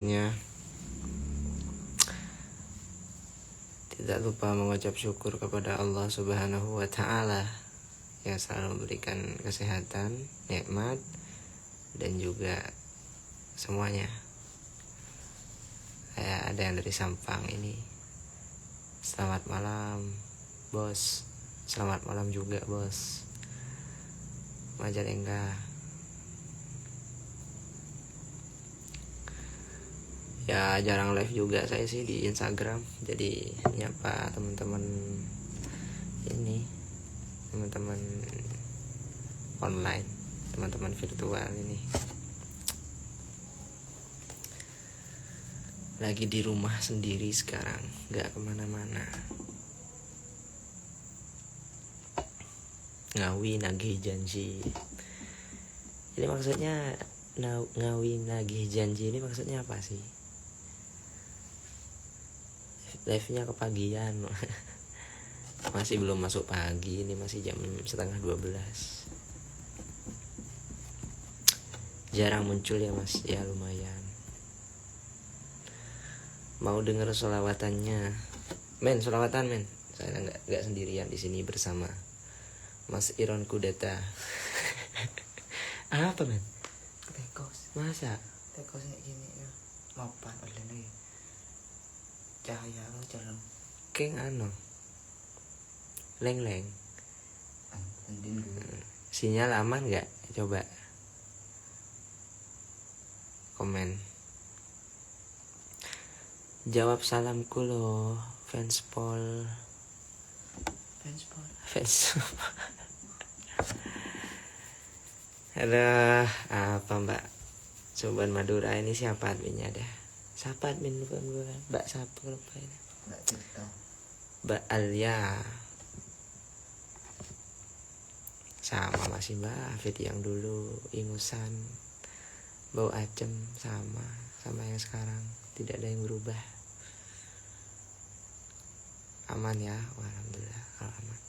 Ya, tidak lupa mengucap syukur kepada Allah Subhanahu wa Ta'ala yang selalu memberikan kesehatan, nikmat, dan juga semuanya. Kayak ada yang dari Sampang ini. Selamat malam, bos. Selamat malam juga, bos. Majalengka. Ya jarang live juga saya sih di Instagram. Jadi nyapa teman-teman ini, teman-teman online, teman-teman virtual ini. Lagi di rumah sendiri sekarang, gak kemana-mana. Ngawi nagih janji. Ini maksudnya ngawi nagih janji ini maksudnya apa sih? Live-nya kepagian. Masih belum masuk pagi, ini masih jam 11:30. Jarang muncul ya mas, ya lumayan. Mau denger solawatannya? Men, solawatan men. Saya nggak sendirian di sini bersama Mas Iron Kudeta. Apa men? Tekos. Masa? Tekosnya gini ya. Lopan oleh nih. Cahaya lo jalan. Keng leng Andin gue. Sinyal aman nggak? Coba komen. Jawab salamku loh, fans Paul. Ada apa mbak? Sobat Madura ini siapa adminnya dah? Siapa admin bukan gue? Mbak siapa lupa ini? Mbak Tirta. Mbak Alia. Sama masih Mbak Afid yang dulu ingusan. Bau acem sama yang sekarang. Tidak ada yang berubah. Aman ya, alhamdulillah, aman.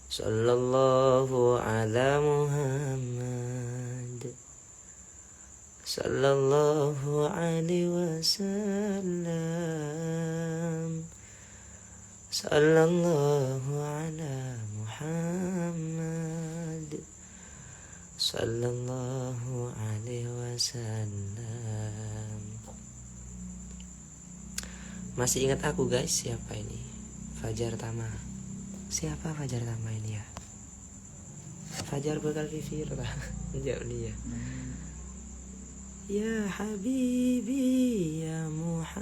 Sallallahu ala Muhammad, sallallahu alaihi wasallam, sallallahu ala Muhammad, sallallahu alaihi wasallam. Masih ingat aku guys, siapa ini? Fajar Tama. Siapa Fajar Tama ini ya? Fajar bakal vivir lah. Jauh nih ya. Ya Habibi ya Muhammad,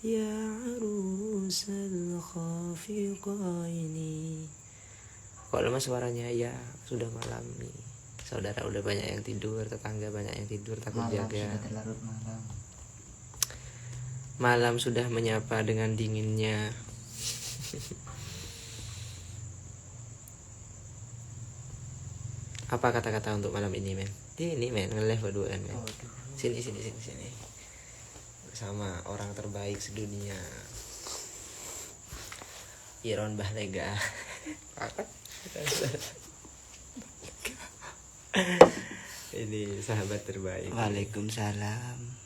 ya arusal khafiqaini. Kok lemah suaranya ya? Sudah malam nih. Saudara udah banyak yang tidur, tetangga banyak yang tidur, takut Malam jaga. sudah terlarut malam. Malam sudah menyapa dengan dinginnya. Apa kata-kata untuk malam ini men? Ini men, nge-live berduaan men. Sini. Bersama orang terbaik sedunia, Iron Bahlega. Ini sahabat terbaik. Waalaikumsalam.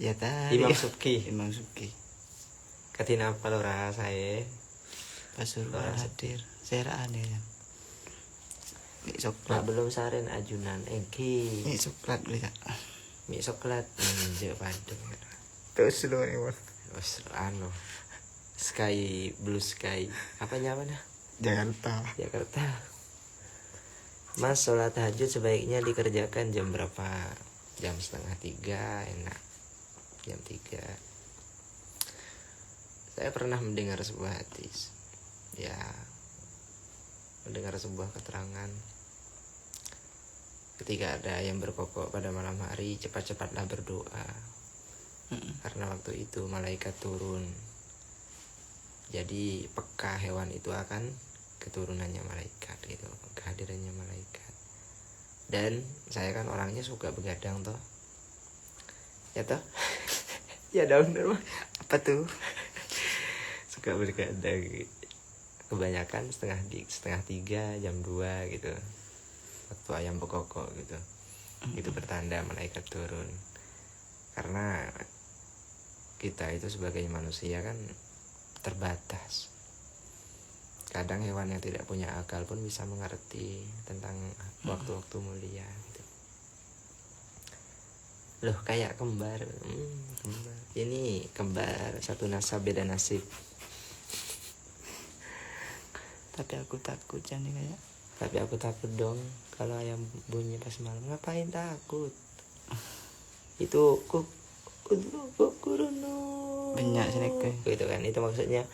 Ya tadi Imam Subki. Katina apa lo saya? Pasuruan hadir. Saya aneh kan. Mie Nah, coklat. belum saren ajunan engki. Mie coklat beli kak. Mie coklat nje padung. Terus lo emang. Terus Sky Blue Sky. Apanya apa nah? Jakarta. Mas, sholat tahajud sebaiknya dikerjakan jam berapa? Jam 2:30 enak. Jam 3. Saya pernah mendengar sebuah hadis. Ya, mendengar sebuah keterangan. Ketika ada yang berkokok pada malam hari, cepat-cepatlah berdoa. Karena waktu itu malaikat turun. Jadi peka hewan itu akan keturunannya malaikat gitu, kehadirannya malaikat. Dan saya kan orangnya suka begadang toh. Ya toh? Ya dong, Apa tuh? suka begadang. Kebanyakan setengah 3, jam 2 gitu. waktu ayam bekokok gitu. Itu pertanda malaikat turun. Karena kita itu sebagai manusia kan terbatas. Kadang hewan yang tidak punya akal pun bisa mengerti tentang waktu-waktu mulia gitu. Loh kayak kembar. Kembar. Ini kembar, satu nasab beda nasib. Tapi aku takut Jan kayak. Tapi aku takut dong kalau ayam bunyi pas malam. Ngapain takut? Itu kuruno. Banyak sini gitu kan, itu maksudnya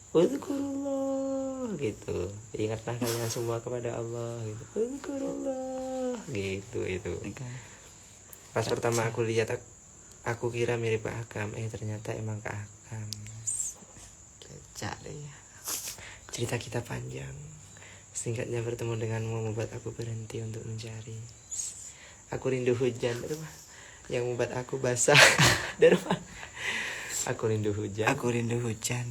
Udzukurullah gitu. Ingatlah kalian semua kepada Allah gitu. Udzukurullah gitu itu. Pas pertama aku lihat aku kira mirip Pak Hakam, ternyata emang Kak Hakam. Kecak deh ya. Cerita kita panjang. Singkatnya bertemu denganmu membuat aku berhenti untuk mencari. Aku rindu hujan, yang membuat aku basah. Aku rindu hujan. Aku rindu hujan.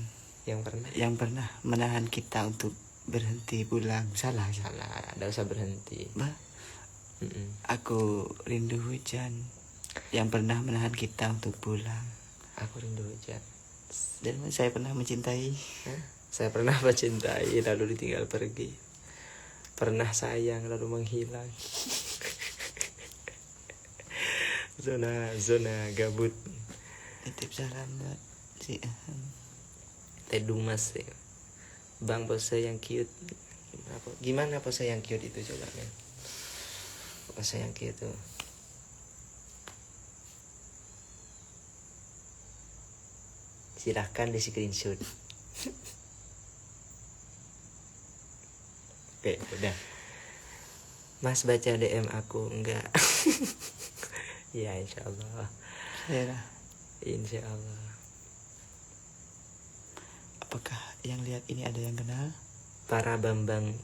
Yang pernah menahan kita untuk berhenti pulang. Salah. Ada usah berhenti. Aku rindu hujan. Yang pernah menahan kita untuk pulang. Aku rindu hujan. Dan saya pernah mencintai. Saya pernah mencintai lalu ditinggal pergi. Pernah sayang lalu menghilang. Zona gabut. Titip salam buat si Tedung Mas ya. Bang pose yang cute. Gimana pose yang cute itu coba men? Pose yang cute tuh. Silahkan di screenshot. Oke, udah. Mas baca DM aku enggak? Ya insyaallah. Insyaallah. Apakah yang lihat ini ada yang kenal? Para Bambang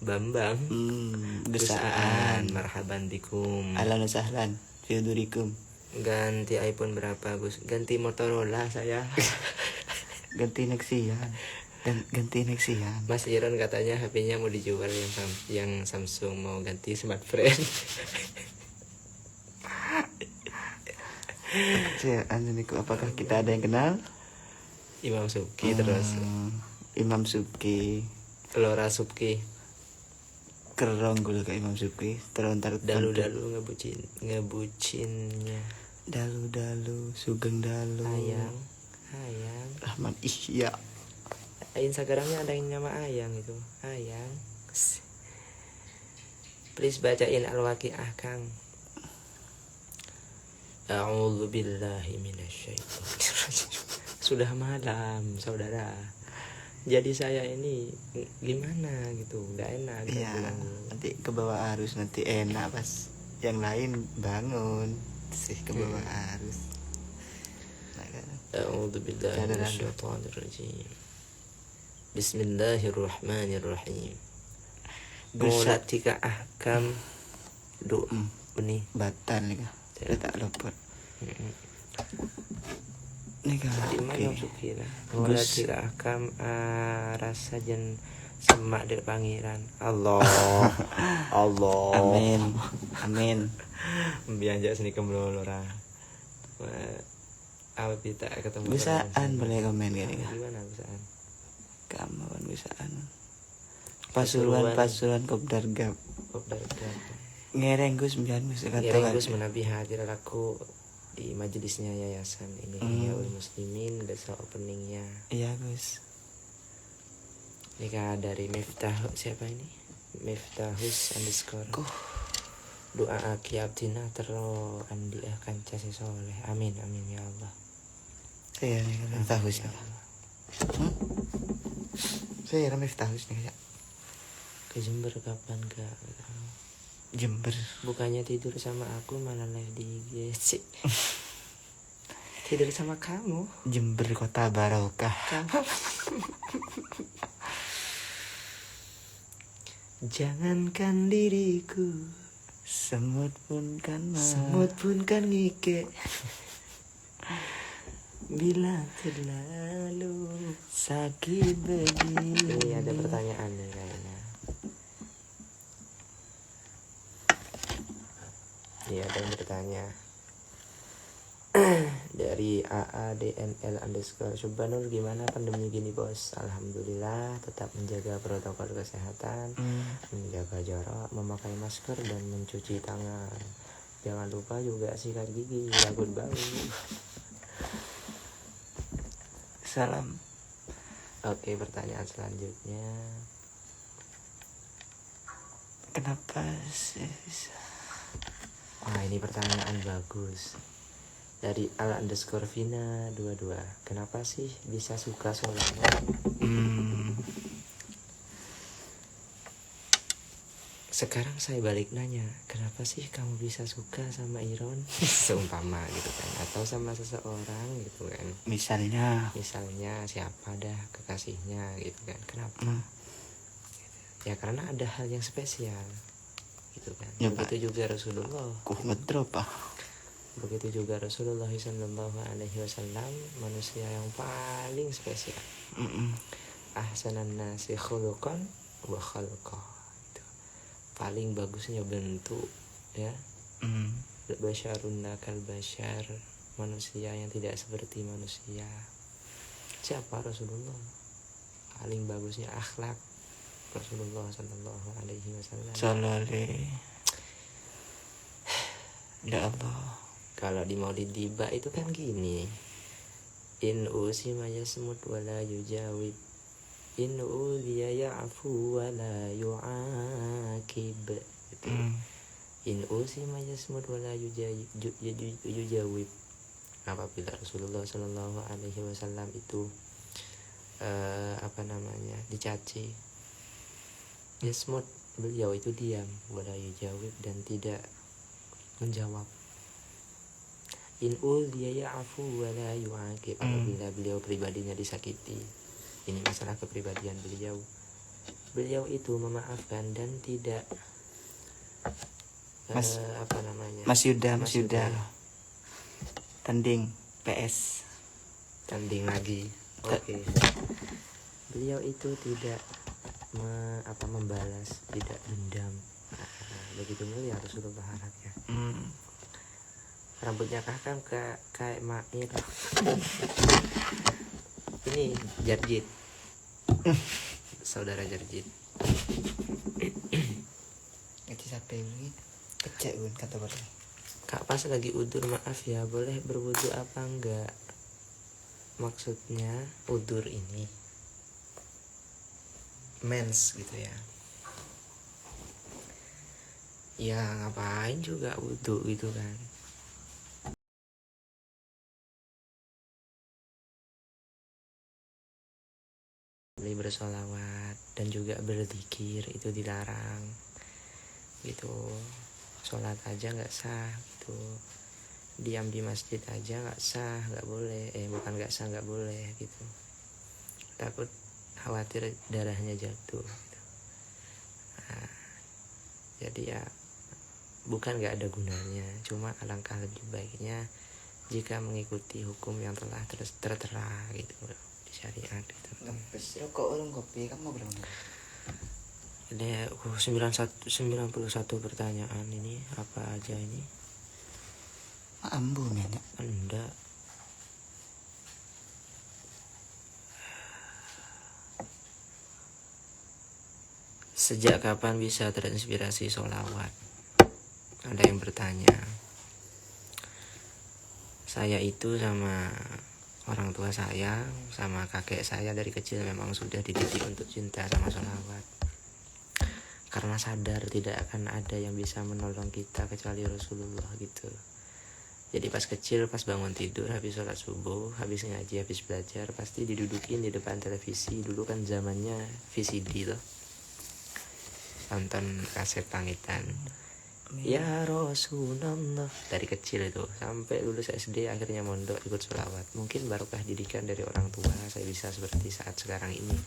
Gusaan, marhaban bikum. Ahlan wa sahlan fi hudurikum. Ganti iPhone berapa Gus? Ganti Motorola saya. Ganti Nexian. Ganti Nexian. Mas Iron katanya HP-nya mau dijual yang Samsung, mau ganti smartphone. Apakah kita ada yang kenal? Imam Subki terus. Imam Subki. Lora Subki. Kerong gue ke Imam Subki. Terontar Dalu ngebucinnya. Dalu Sugeng Dalu. Ayang. Rahman Ihya. Instagramnya ada yang nama Ayang itu. Ayang. Please bacain Al-Waqiah Kang. A'udzu billahi minasyaitonir rajim. Sudah malam, saudara. Jadi saya ini gimana gitu, nggak enak. Iya. Nanti ke bawah arus, nanti enak pas yang lain bangun sih ke bawah arus. A'udzu billahi minasyaitonir rajim. Bismillahirrahmanirrahim. Mulatika ahkam benih batal nih saya tak lupa nih kan Imam Subki lah. Mulatika ahkam rasa jen semak dek pangeran Allah. Amin bianjak seni kemlolora. Apa kita ketemu bisaan boleh komen gini gimana bisaan kamu bisaan pasuruan kopdar gap ngereng Gus menabi hadir aku di majelisnya yayasan ini ya muslimin besok openingnya. Iya Gus. Nikah dari Miftah, siapa ini? Miftahus _ doa aki abdina tero andi kanca soleh. Amin ya Allah. Saya nih Miftahus ya. Saya Miftahus nih ya. Ke Jember kapan gak? Jember. Bukannya tidur sama aku malah live di IG sih. Tidur sama kamu. Jember kota barokah. Jangankan diriku, semut pun kan ngike. Bila terlalu sakit begini. Ini ada pertanyaan nih kayaknya. Ini ada yang bertanya dari AADNL_ Subhanur, gimana pandemi gini bos? Alhamdulillah tetap menjaga protokol kesehatan, menjaga jarak, memakai masker dan mencuci tangan. Jangan lupa juga sikat gigi, takut bau. Salam. Oke, pertanyaan selanjutnya. Kenapa sih? Wah, ini pertanyaan bagus. Dari al_vina 22. Kenapa sih bisa suka sholawat? Sekarang saya balik nanya, kenapa sih kamu bisa suka sama Iron? Seumpama gitu kan, atau sama seseorang gitu kan. Misalnya siapa dah kekasihnya gitu kan. Kenapa? Ya karena ada hal yang spesial gitu kan. Ya, begitu juga Rasulullah. ngedrop Begitu juga Rasulullah Sallallahu Alaihi Wasallam, manusia yang paling spesial. Ahsanan nasi khuluqan wa khalqa, gitu. Paling bagusnya bentuk, ya. Basyarun nakal basyar, manusia yang tidak seperti manusia. Siapa Rasulullah? Paling bagusnya akhlak Rasulullah Sallallahu Alaihi Wasallam. Ya Allah. Kalau di Maulid Tiba itu kan gini, in usima yasmut wala yujawib, in uliya ya'fu wala yu'akib gitu. In usima yasmut wala yujawib. Apabila Rasulullah Sallallahu Alaihi Wasallam itu dicaci, yasmut, beliau itu diam, wala yujawib, dan tidak menjawab. In uliya ya'fu wala yu'akib. Apabila beliau pribadinya disakiti, ini masalah kepribadian beliau itu memaafkan dan tidak Mas Yuda tanding PS tanding lagi. Oke. Beliau itu tidak membalas, tidak dendam. Begitu mulia Rasulullah anaknya. Rambutnya kakak kayak Makmir. Ini Jarjit, saudara Jarjit. Itu sampai ini kecek pun kata boleh. Kak, pas lagi udur, maaf ya, boleh berwudu apa enggak? Maksudnya udur ini mens gitu ya. Ya ngapain juga wudu gitu kan. Bersolawat dan juga berzikir itu dilarang gitu. Sholat aja nggak sah gitu. Diam di masjid aja nggak sah, nggak boleh. Bukan nggak sah, nggak boleh gitu. Takut khawatir darahnya jatuh gitu. Nah, jadi ya bukan nggak ada gunanya, cuma alangkah lebih baiknya jika mengikuti hukum yang telah tertera gitu di syariat gitu. Ngepes rokok orang kopi kamu berapa? Ini 91 pertanyaan, ini apa aja ini? Ambon ya? Enggak. Sejak kapan bisa terinspirasi sholawat? Ada yang bertanya. Saya itu sama orang tua saya, sama kakek saya dari kecil memang sudah dididik untuk cinta sama sholawat. Karena sadar tidak akan ada yang bisa menolong kita kecuali Rasulullah gitu. Jadi pas kecil, pas bangun tidur, habis sholat subuh, habis ngaji, habis belajar, pasti didudukin di depan televisi. Dulu kan zamannya VCD loh, tonton kaset Pangitan. Ya Rasulullah, dari kecil itu sampai lulus SD, akhirnya mondok ikut sholawat. Mungkin barokah didikan dari orang tua, saya bisa seperti saat sekarang ini.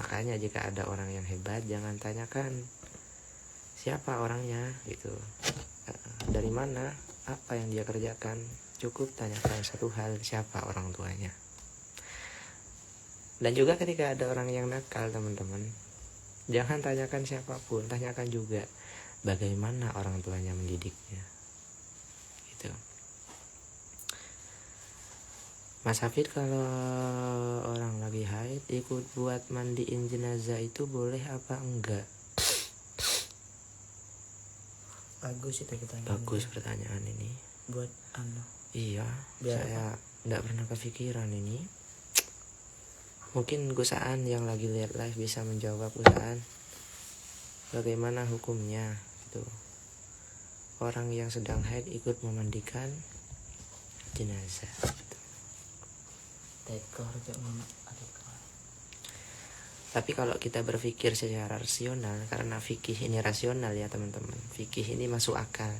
Makanya jika ada orang yang hebat, jangan tanyakan siapa orangnya gitu, dari mana, apa yang dia kerjakan. Cukup tanyakan satu hal, siapa orang tuanya. Dan juga ketika ada orang yang nakal, teman-teman, jangan tanyakan siapapun, tanyakan juga bagaimana orang tuanya mendidiknya gitu. Mas Hafid, kalau orang lagi haid ikut buat mandiin jenazah itu boleh apa enggak? Bagus itu kita. Bagus pertanyaan ini. Buat anu. Iya, Biar saya enggak pernah kepikiran ini. Mungkin Gusaan yang lagi lihat live bisa menjawab. Gusaan, bagaimana hukumnya gitu? Orang yang sedang haid ikut memandikan jenazah. Tekor jangan. Tapi kalau kita berpikir secara rasional, karena fikih ini rasional ya teman-teman, fikih ini masuk akal.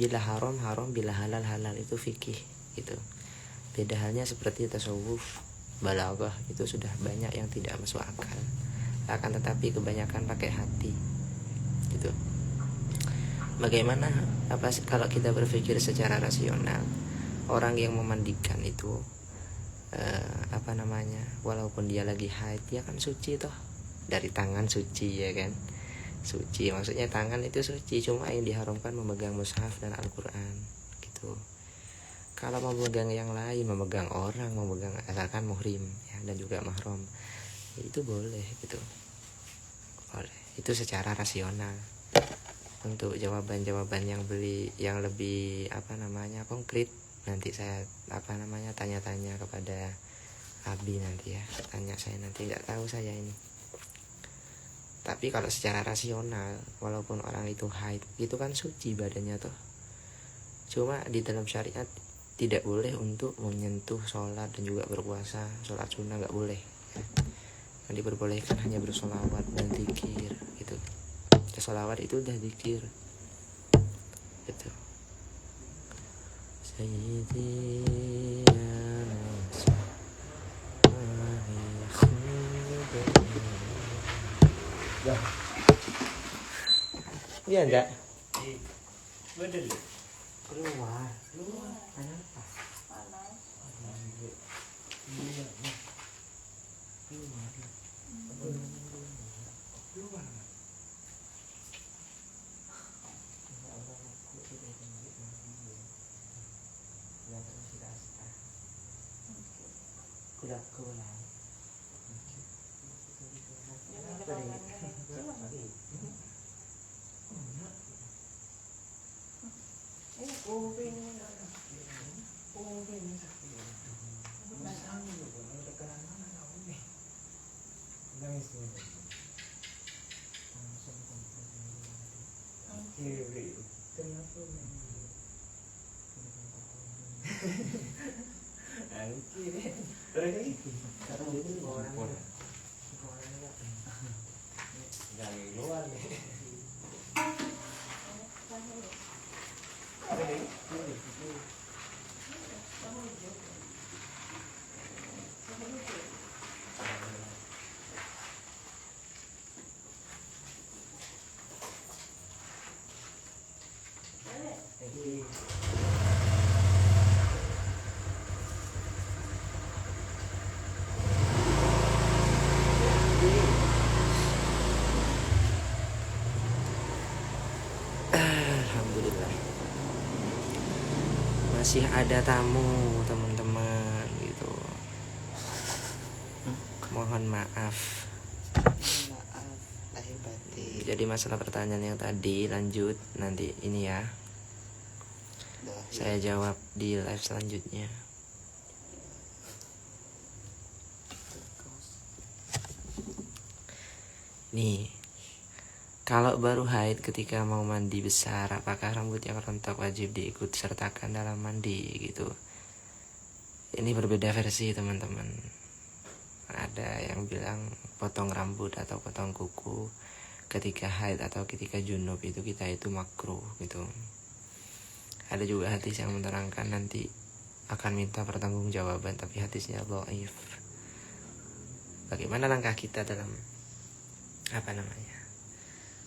Bila haram haram, bila halal halal, itu fikih gitu. Beda halnya seperti tasawuf, balaghah, itu sudah banyak yang tidak masuk akal. Akan tetapi kebanyakan pakai hati gitu. Bagaimana kalau kita berpikir secara rasional, orang yang memandikan itu walaupun dia lagi haid, dia kan suci toh, dari tangan suci ya kan, suci, maksudnya tangan itu suci, cuma yang diharamkan memegang mushaf dan Al-Quran gitu. Kalau memegang yang lain, memegang orang, memegang asalkan muhrim ya, dan juga mahram, itu boleh gitu, boleh. Itu secara rasional. Untuk jawaban-jawaban yang lebih konkret, nanti saya tanya-tanya kepada Abi nanti ya, tanya saya nanti, nggak tahu saya ini. Tapi kalau secara rasional, walaupun orang itu haid, itu kan suci badannya toh. Cuma di dalam syariat tidak boleh untuk menyentuh sholat dan juga berpuasa, sholat sunnah nggak boleh. Yang diperbolehkan hanya bersolawat dan zikir gitu. Solawat itu udah zikir gitu. Sayyidi ya Rasul. Iya enggak? Keluar. Kenapa? Keluar. Alhamdulillah masih ada tamu teman-teman gitu. Mohon maaf lahir batin. Jadi masalah pertanyaan yang tadi lanjut nanti ini ya, saya jawab di live selanjutnya. Nih, kalau baru haid ketika mau mandi besar, apakah rambut yang rontok wajib diikut sertakan dalam mandi gitu? Ini berbeda versi teman-teman. Ada yang bilang potong rambut atau potong kuku ketika haid atau ketika junub itu makruh gitu. Ada juga hadis yang menerangkan nanti akan minta pertanggungjawaban, tapi hadisnya dhaif. Bagaimana langkah kita dalam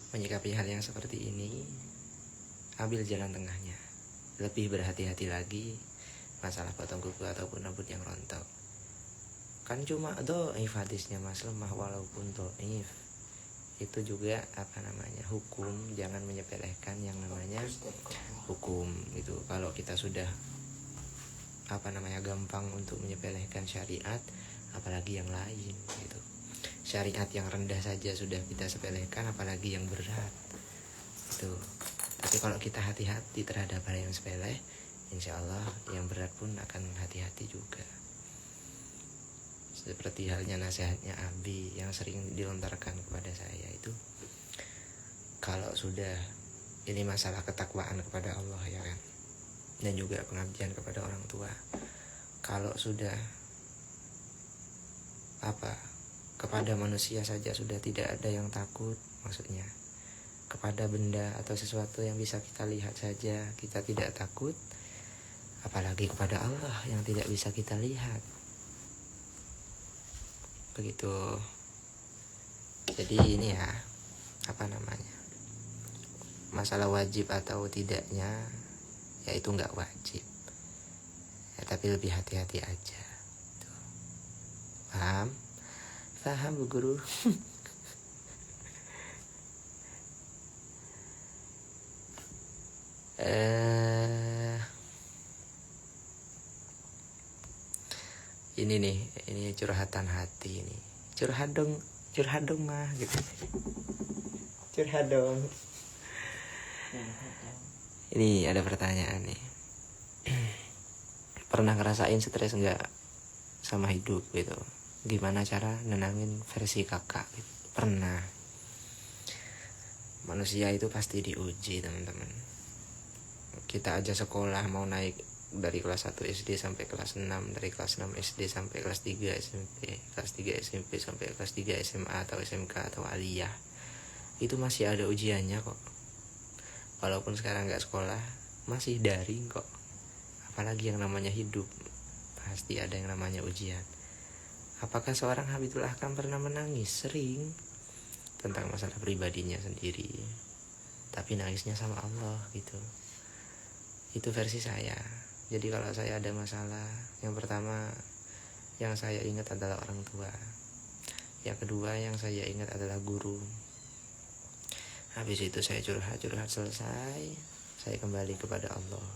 menyikapi hal yang seperti ini? Ambil jalan tengahnya, lebih berhati-hati lagi masalah potong kuku ataupun rambut yang rontok. Kan cuma dhaif hadisnya mas, lemah walaupun dhaif. itu juga hukum. Jangan menyepelekan yang namanya hukum itu. Kalau kita sudah gampang untuk menyepelekan syariat, apalagi yang lain gitu. Syariat yang rendah saja sudah kita sepelekan, apalagi yang berat itu. Tapi kalau kita hati-hati terhadap hal yang sepele, insya Allah yang berat pun akan hati-hati juga. Seperti halnya nasihatnya Abi yang sering dilontarkan kepada saya itu, kalau sudah ini masalah ketakwaan kepada Allah ya kan, dan juga pengabdian kepada orang tua. Kalau sudah kepada manusia saja sudah tidak ada yang takut, maksudnya kepada benda atau sesuatu yang bisa kita lihat saja kita tidak takut, apalagi kepada Allah yang tidak bisa kita lihat. Begitu. Jadi ini ya, masalah wajib atau tidaknya, ya itu nggak wajib ya, tapi lebih hati-hati aja. Tuh. Paham Bu Guru? Ini nih, ini curhatan hati ini. Curhat dong mah gitu. Curhat dong. Ini ada pertanyaan nih. Pernah ngerasain stres enggak sama hidup gitu? Gimana cara nenangin versi kakak gitu? Pernah. Manusia itu pasti diuji, teman-teman. Kita aja sekolah mau naik dari kelas 1 SD sampai kelas 6, dari kelas 6 SD sampai kelas 3 SMP, kelas 3 SMP sampai kelas 3 SMA atau SMK atau aliyah, itu masih ada ujiannya kok. Walaupun sekarang gak sekolah, masih daring kok. Apalagi yang namanya hidup, pasti ada yang namanya ujian. Apakah seorang Habibul Ahkam pernah menangis? Sering. Tentang masalah pribadinya sendiri, tapi nangisnya sama Allah gitu. Itu versi saya. Jadi kalau saya ada masalah, yang pertama yang saya ingat adalah orang tua. Yang kedua yang saya ingat adalah guru. Habis itu saya curhat selesai, saya kembali kepada Allah.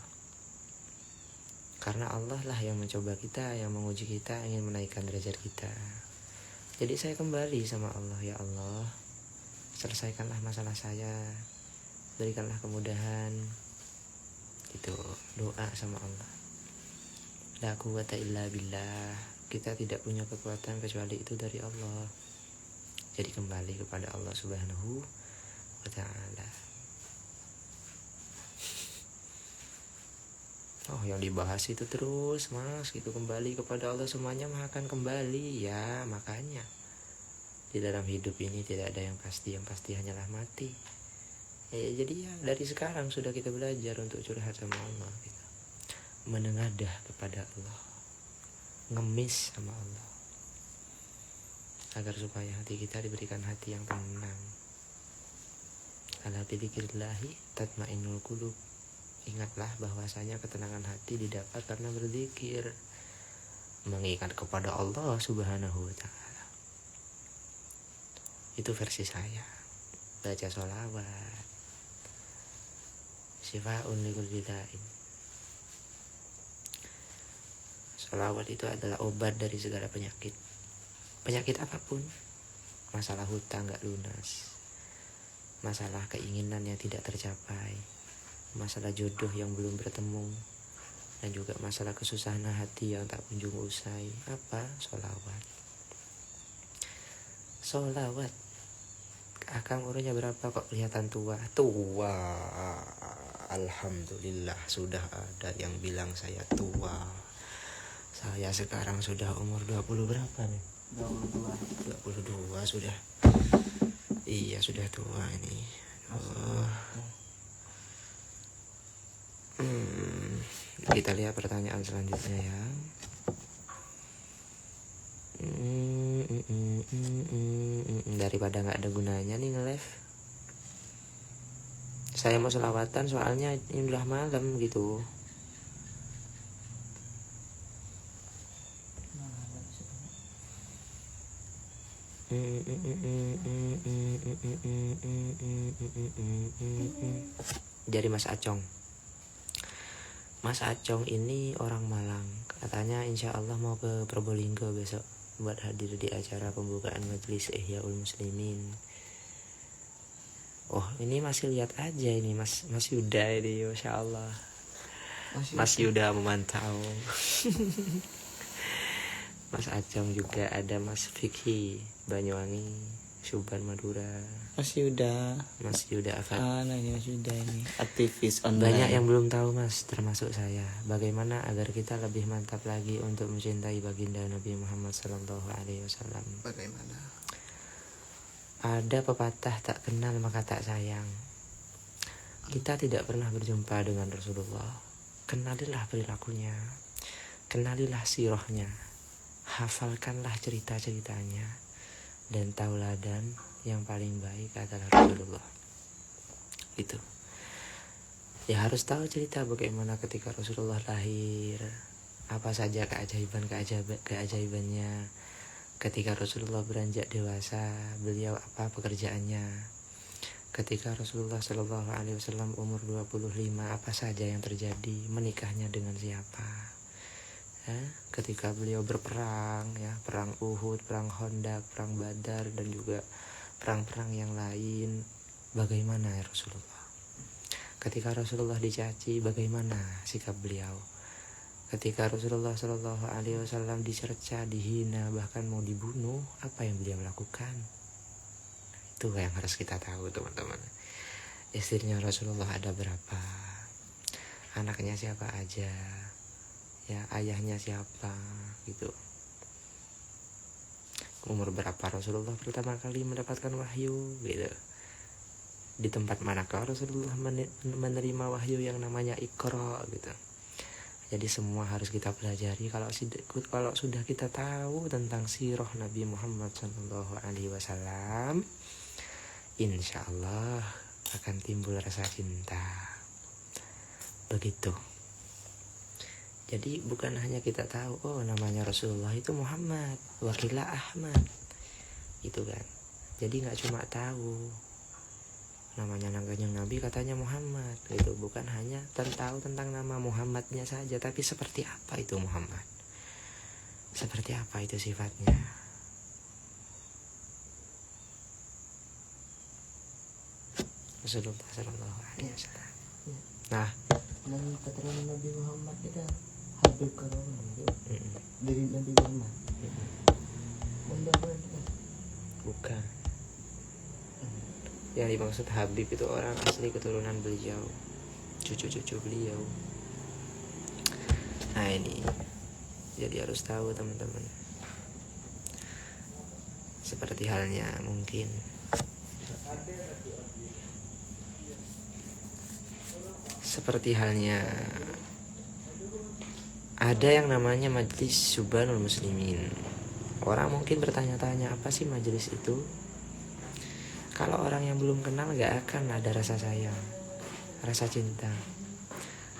Karena Allah lah yang mencoba kita, yang menguji kita, ingin menaikkan derajat kita. Jadi saya kembali sama Allah, ya Allah, selesaikanlah masalah saya, berikanlah kemudahan. Itu doa sama Allah. La quwwata illa billah. Kita tidak punya kekuatan kecuali itu dari Allah. Jadi kembali kepada Allah Subhanahu wa ta'ala. Oh, yang dibahas itu terus, Mas, gitu. Kembali kepada Allah, semuanya mah akan kembali ya. Makanya di dalam hidup ini tidak ada yang pasti, yang pasti hanyalah mati. Jadi ya dari sekarang sudah kita belajar untuk curhat sama Allah gitu. Menengadah kepada Allah, ngemis sama Allah, agar supaya hati kita diberikan hati yang tenang. Ala bidzikrillahi tatmainnul qulub. Ingatlah bahwasanya ketenangan hati didapat karena berzikir, mengingat kepada Allah Subhanahu wa ta'ala. Itu versi saya. Baca sholawat, Syifa'un likulli da'in. Sholawat itu adalah obat dari segala penyakit. Penyakit apapun. Masalah hutang gak lunas, masalah keinginan yang tidak tercapai, masalah jodoh yang belum bertemu, dan juga masalah kesusahan hati yang tak kunjung usai. Apa? Sholawat. Sholawat. Akang umurnya berapa kok kelihatan tua? Tua. Alhamdulillah sudah ada yang bilang saya tua. Saya sekarang sudah umur 20 berapa nih? 22 sudah. Iya, sudah tua ini. Kita lihat pertanyaan selanjutnya ya. Daripada nggak ada gunanya nih nge-live, saya mau selawatan soalnya ini udah malam gitu. Jadi Mas Acong. Mas Acong ini orang Malang. Katanya insya Allah mau ke Probolinggo besok buat hadir di acara pembukaan majelis Ihyaul Muslimin. Oh ini masih lihat aja ini Mas Yuda ini, masya Allah. Mas Yuda memantau. Mas Acong juga ada, Mas Fikhi Banyuwangi, Subhan Madura. Mas Yuda. Mas Yuda Afat. Ini Mas Yuda ini aktivis online. Banyak yang belum tahu Mas, termasuk saya. Bagaimana agar kita lebih mantap lagi untuk mencintai baginda Nabi Muhammad SAW. Bagaimana? Ada pepatah, tak kenal maka tak sayang. Kita tidak pernah berjumpa dengan Rasulullah. Kenalilah perilakunya, kenalilah sirahnya, hafalkanlah cerita-ceritanya, dan tauladan yang paling baik adalah Rasulullah. Itu. Ya harus tahu cerita bagaimana ketika Rasulullah lahir, apa saja keajaibannya. Ketika Rasulullah beranjak dewasa, beliau apa pekerjaannya. Ketika Rasulullah Shallallahu Alaihi Wasallam umur 25, apa saja yang terjadi, menikahnya dengan siapa. Ketika beliau berperang, ya perang Uhud, perang Khandaq, perang Badar, dan juga perang-perang yang lain, bagaimana ya Rasulullah. Ketika Rasulullah dicaci, bagaimana sikap beliau. Ketika Rasulullah Shallallahu Alaihi Wasallam dicerca, dihina, bahkan mau dibunuh, apa yang beliau lakukan. Itu yang harus kita tahu teman-teman. Istrinya Rasulullah ada berapa, anaknya siapa aja, ya ayahnya siapa gitu. Umur berapa Rasulullah pertama kali mendapatkan wahyu gitu. Di tempat manakah Rasulullah menerima wahyu yang namanya Iqra gitu. Jadi semua harus kita pelajari. Kalau sudah kita tahu tentang sirah Nabi Muhammad SAW, insya Allah akan timbul rasa cinta. Begitu. Jadi bukan hanya kita tahu, oh namanya Rasulullah itu Muhammad, wakila Ahmad, gitu kan. Jadi nggak cuma tahu namanya Nabi katanya Muhammad, gitu. Bukan hanya tahu tentang nama Muhammadnya saja, tapi seperti apa itu Muhammad, seperti apa itu sifatnya. Rasulullah Sallallahu Alaihi Wasallam. Nah, keterangan Nabi Muhammad itu Habib Karoman itu dari Nabi Muhammad. Bukan. Yang dimaksud Habib itu orang asli keturunan beliau, cucu-cucu beliau. Nah ini, jadi harus tahu teman-teman. Seperti halnya mungkin ada yang namanya Majelis Subhanul Muslimin. Orang mungkin bertanya-tanya, apa sih majelis itu? Kalau orang yang belum kenal gak akan ada rasa sayang, rasa cinta.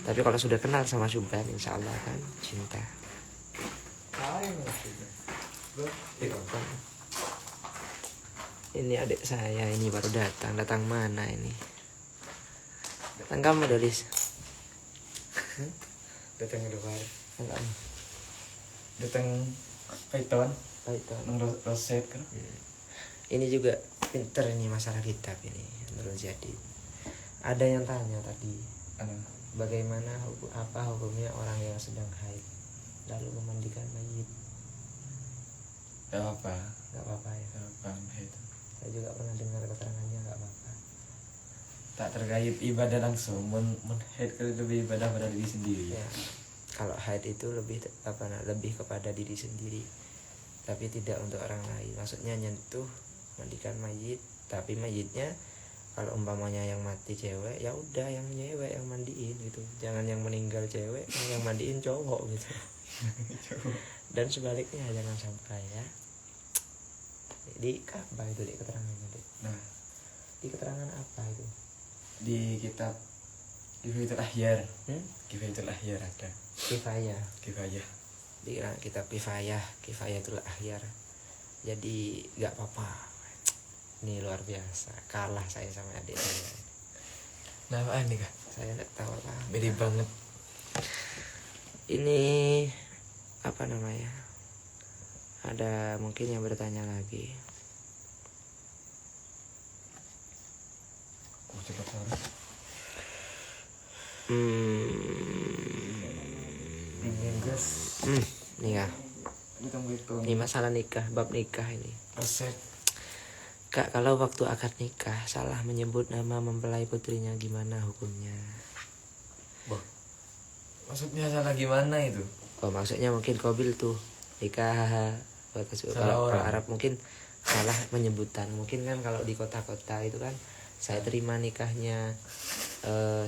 Tapi kalau sudah kenal sama Subhan, insya Allah kan cinta. Ini adik saya ini baru datang. Datang mana ini? Datang kamu Dolis? Datang luar. Enggak. Datang Python. Python. Roset kan. Ini juga pinter ini masalah kitab ini, Nurul Jadi. Ada yang tanya tadi, bagaimana apa hukumnya orang yang sedang haid lalu memandikan mayit? Gak apa. Gak apa-apa ya. Gak apa haid. Saya juga pernah dengar keterangannya gak apa-apa. Tak terkait ibadah langsung, haid kalau lebih ibadah pada diri sendiri. Ya, kalau haid itu lebih kepada diri sendiri, tapi tidak untuk orang lain. Maksudnya nyentuh, mandikan mayit, tapi mayitnya kalau umpamanya yang mati cewek, ya udah yang cewek yang mandiin gitu. Jangan yang meninggal cewek, yang mandiin cowok gitu. Dan sebaliknya jangan sampai ya. Di apa itu di keterangannya deh? Nah, di keterangan apa itu? Di kitab Kifayatul Ahyar. Kifayatul Ahyar ada. Kifayah. Di kitab Kifayatul Ahyar. Jadi nggak apa-apa. Ini luar biasa. Kalah saya sama adik saya. Nah, apaan nih kak? Saya nggak tahu apa. Beda banget. Ini apa namanya? Ada mungkin yang bertanya lagi. Cepet banget. Dingin guys. Nih ya. Ini masalah nikah, bab nikah ini. Resep. Kak, kalau waktu akad nikah salah menyebut nama mempelai putrinya gimana hukumnya? Boh. Maksudnya salah gimana itu? Oh, maksudnya mungkin qabil tuh nikah kalau Arab mungkin salah penyebutan. Mungkin kan kalau di kota-kota itu kan saya terima nikahnya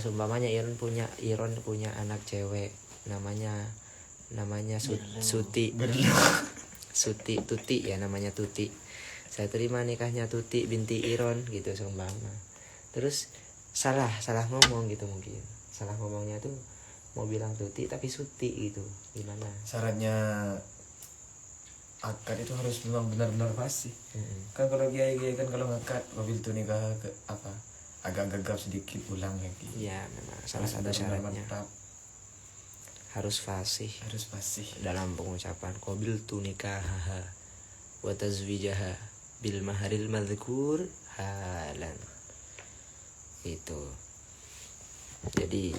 seumpamanya Iron punya anak cewek namanya Suti. Suti Tuti ya, namanya Tuti. Saya terima nikahnya Tuti binti Iron gitu seumpama. Terus salah ngomong gitu, mungkin salah ngomongnya tuh mau bilang Tuti tapi Suti gitu, gimana? Syaratnya akad itu harus memang benar-benar pasti. Kan kalau kiai kan kalau ngakad mobil tuh nikah agak gagap sedikit ulang lagi. Ya memang salah satu syaratnya harus fasih. Harus fasih Dalam pengucapan qabil tu nikahaha wa tazwijaha bil maharil madhkur halan. Itu. Jadi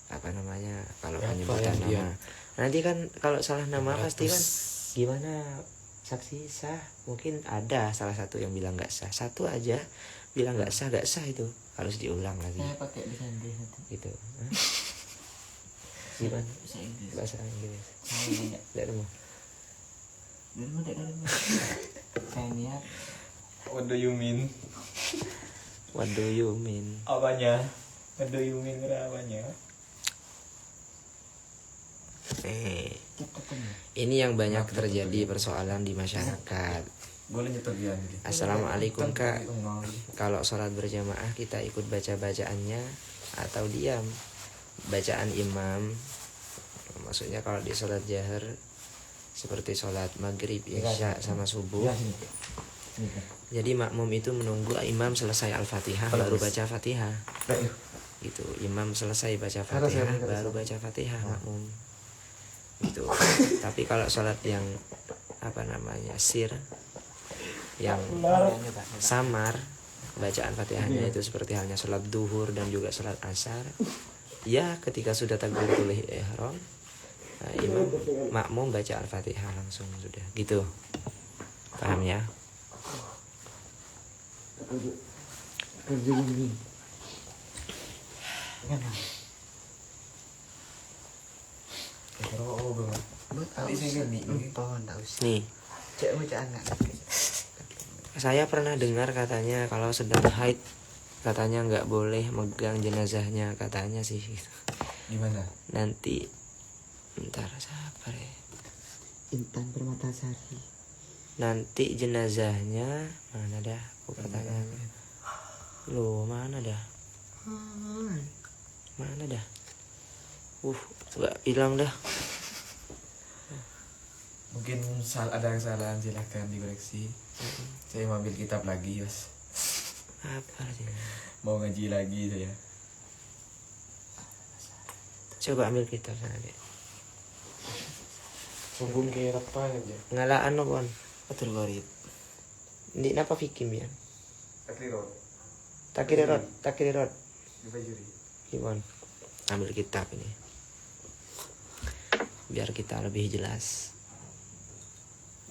apa namanya, kalau penyebutan nama nanti kan kalau salah nama pasti kan gimana, saksi sah mungkin ada salah satu yang bilang nggak sah, satu aja bilang nggak sah itu harus diulang lagi. Saya pakai bahasa Inggris nanti. Gitu. Gimana Bahasa Inggris. bahasa Inggris? Saya banyak. Dari mana? Dari mana? Saya niat. What do you mean? What do you mean? Apanya? What do you mean apanya? Ini yang banyak terjadi persoalan di masyarakat. Boleh nyetor dia nih. Assalamualaikum kak, kalau sholat berjamaah kita ikut baca-bacaannya atau diam? Bacaan imam, maksudnya kalau di sholat jahar seperti sholat maghrib, isya sama subuh. Jadi makmum itu menunggu imam selesai al-fatihah baru baca fatihah. Gitu, imam selesai baca fatihah baru baca fatihah makmum. Gitu. Tapi kalau sholat yang apa namanya sir, yang samar, bacaan fatihahnya itu seperti halnya sholat duhur dan juga sholat asar. Ya ketika sudah takbiratul ihram, imam makmum baca al-fatihah langsung sudah. Gitu. Paham ya? Oh, banget. Tadi saya ganti. Enggak usah. Nih, Cek bacaan enggak? saya pernah dengar katanya kalau sedang haid katanya nggak boleh megang jenazahnya, katanya sih gitu. Gimana? Nanti bentar sabar ya. Intan Permatasari. Nanti jenazahnya mana dah? Aku pertanyaannya. Loh, mana dah? Mana dah? Nggak hilang dah. Mungkin ada kesalahan, silahkan dikoreksi. Saya mau ambil kitab lagi, Yos. Apa sih? Mau ngaji lagi saya. Coba ambil kitab sana deh. Sambung ke apa aja? Ngalaan lo kon. Betul gorit. Di napa fikim ya? Taklirot. Takrirot. Dibajuri. Gimana? Ambil kitab ini. Biar kita lebih jelas.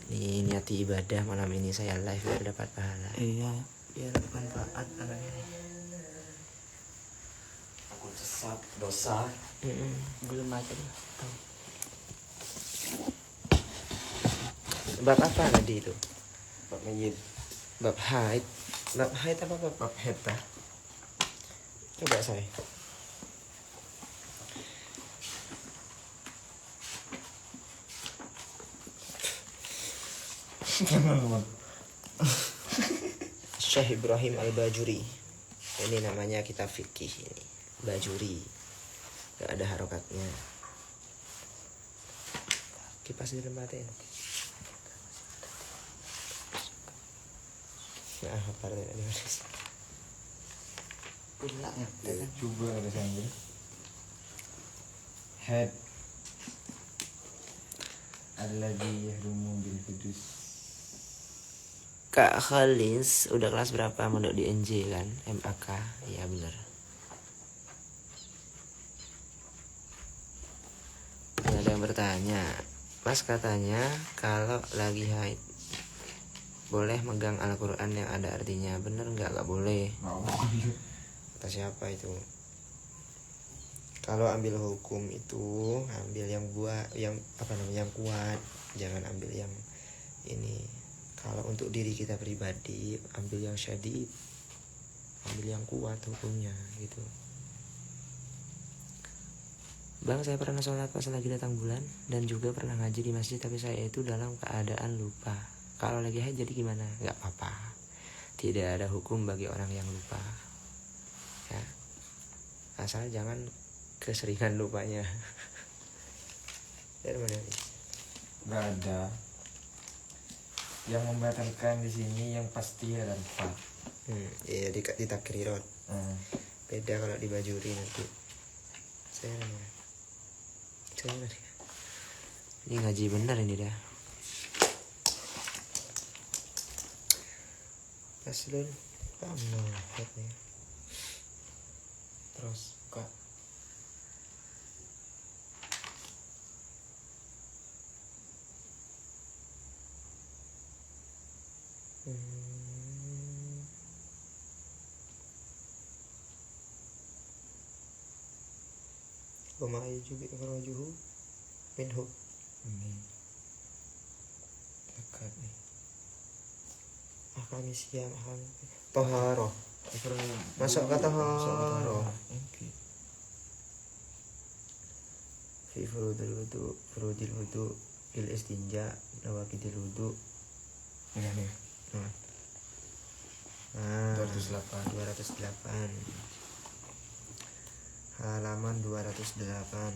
Nih niati ibadah malam ini saya live biar dapat pahala. Iya, biar bermanfaat anaknya. Aku sesat dosa. Belum aja lah. Bab apa tadi itu? Bab menyit. Bab haid. Bab haid apa bab? Bab heta. Coba saya. Syekh Ibrahim Al-Bajuri. Ini namanya kitab fikih ini. Bajuri. Gak ada harokatnya. Kipas di tempatin. Nah, apa tidak diurus? Pula ya. Coba ada sambil. Head alladhi yahrumu bil hudus. Kak Khalis udah kelas berapa mondok di NJ kan? MAK. Iya bener. Ini ada yang bertanya, Mas katanya kalau lagi haid boleh megang Al-Quran yang ada artinya, bener nggak? Nggak boleh. Kata siapa itu? Kalau ambil hukum itu ambil yang yang apa namanya, yang kuat, jangan ambil yang ini. Kalau untuk diri kita pribadi ambil yang syadid, ambil yang kuat hukumnya gitu. Bang, saya pernah sholat pas lagi datang bulan dan juga pernah ngaji di masjid, tapi saya itu dalam keadaan lupa. Kalau lagi haid jadi gimana? Nggak apa-apa. Tidak ada hukum bagi orang yang lupa. Ya. Asal jangan keseringan lupanya. Dari mana nih? Nggak ada. Yang membatalkan di sini yang pasti ada 4. Iya di takrirot. Beda kalau di bajuri nanti. Saya ini ngaji benar ini dah. Paslon kamu nih. Terus buka. Wama juga ikhrajuhu minhu. Ini dekat nih. Akan siam akan toharo. Masuk ke toharo. Oke. Fi furudil wudu il istinja nawaqidil wudu. Ini nih. Nah, 208. Halaman 208.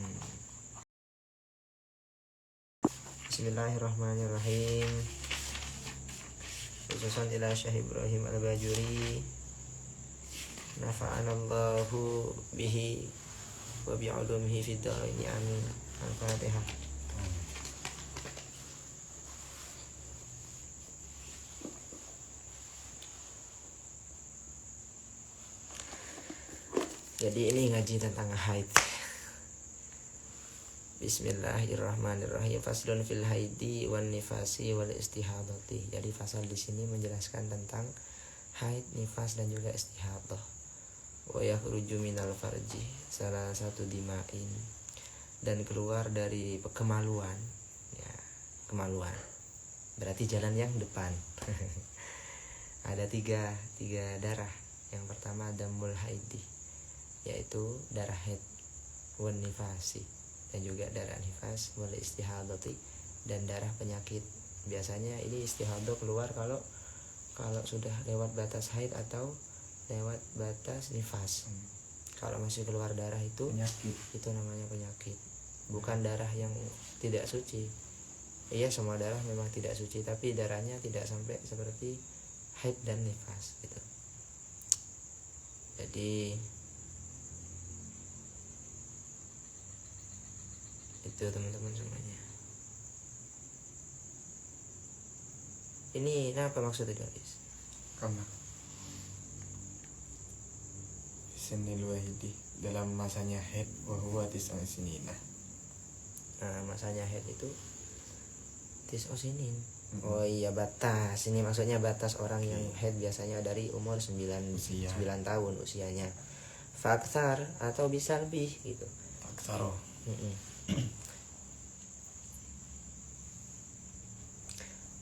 Bismillahirrahmanirrahim. Khususan ila Syekh Ibrahim Al-Bajuri, nafa'anallahu bihi wa bi'ulumihi fid dharain, amin. Al-Fatihah. Jadi ini ngaji tentang haid. Bismillahirrahmanirrahim. Faslun fil haidi wan nifasi wal istihadati. Jadi fasal di sini menjelaskan tentang haid, nifas dan juga istihadah. Wa yakhruju minal farji, salah satu dima'in, dan keluar dari kemaluan. Ya, kemaluan. Berarti jalan yang depan. Ada tiga darah. Yang pertama damul haidi, yaitu darah haid, wan nifasi, dan juga darah nifas, wal istihadati, dan darah penyakit. Biasanya ini istihadah keluar kalau sudah lewat batas haid atau lewat batas nifas. Kalau masih keluar darah itu Penyakit. itu namanya penyakit, bukan darah yang tidak suci. Iya, semua darah memang tidak suci, tapi darahnya tidak sampai seperti haid dan nifas gitu. Jadi itu teman-teman semuanya. Ini apa maksudnya guys? Kamar. Sinil wahidi dalam masanya haid wa huwa tis'un sinina. Nah, masanya haid itu tis'osinin. Oh iya, batas. Ini maksudnya batas orang yang haid biasanya dari umur 9 tahun usianya. Faktar atau bisa lebih gitu. Faktaro.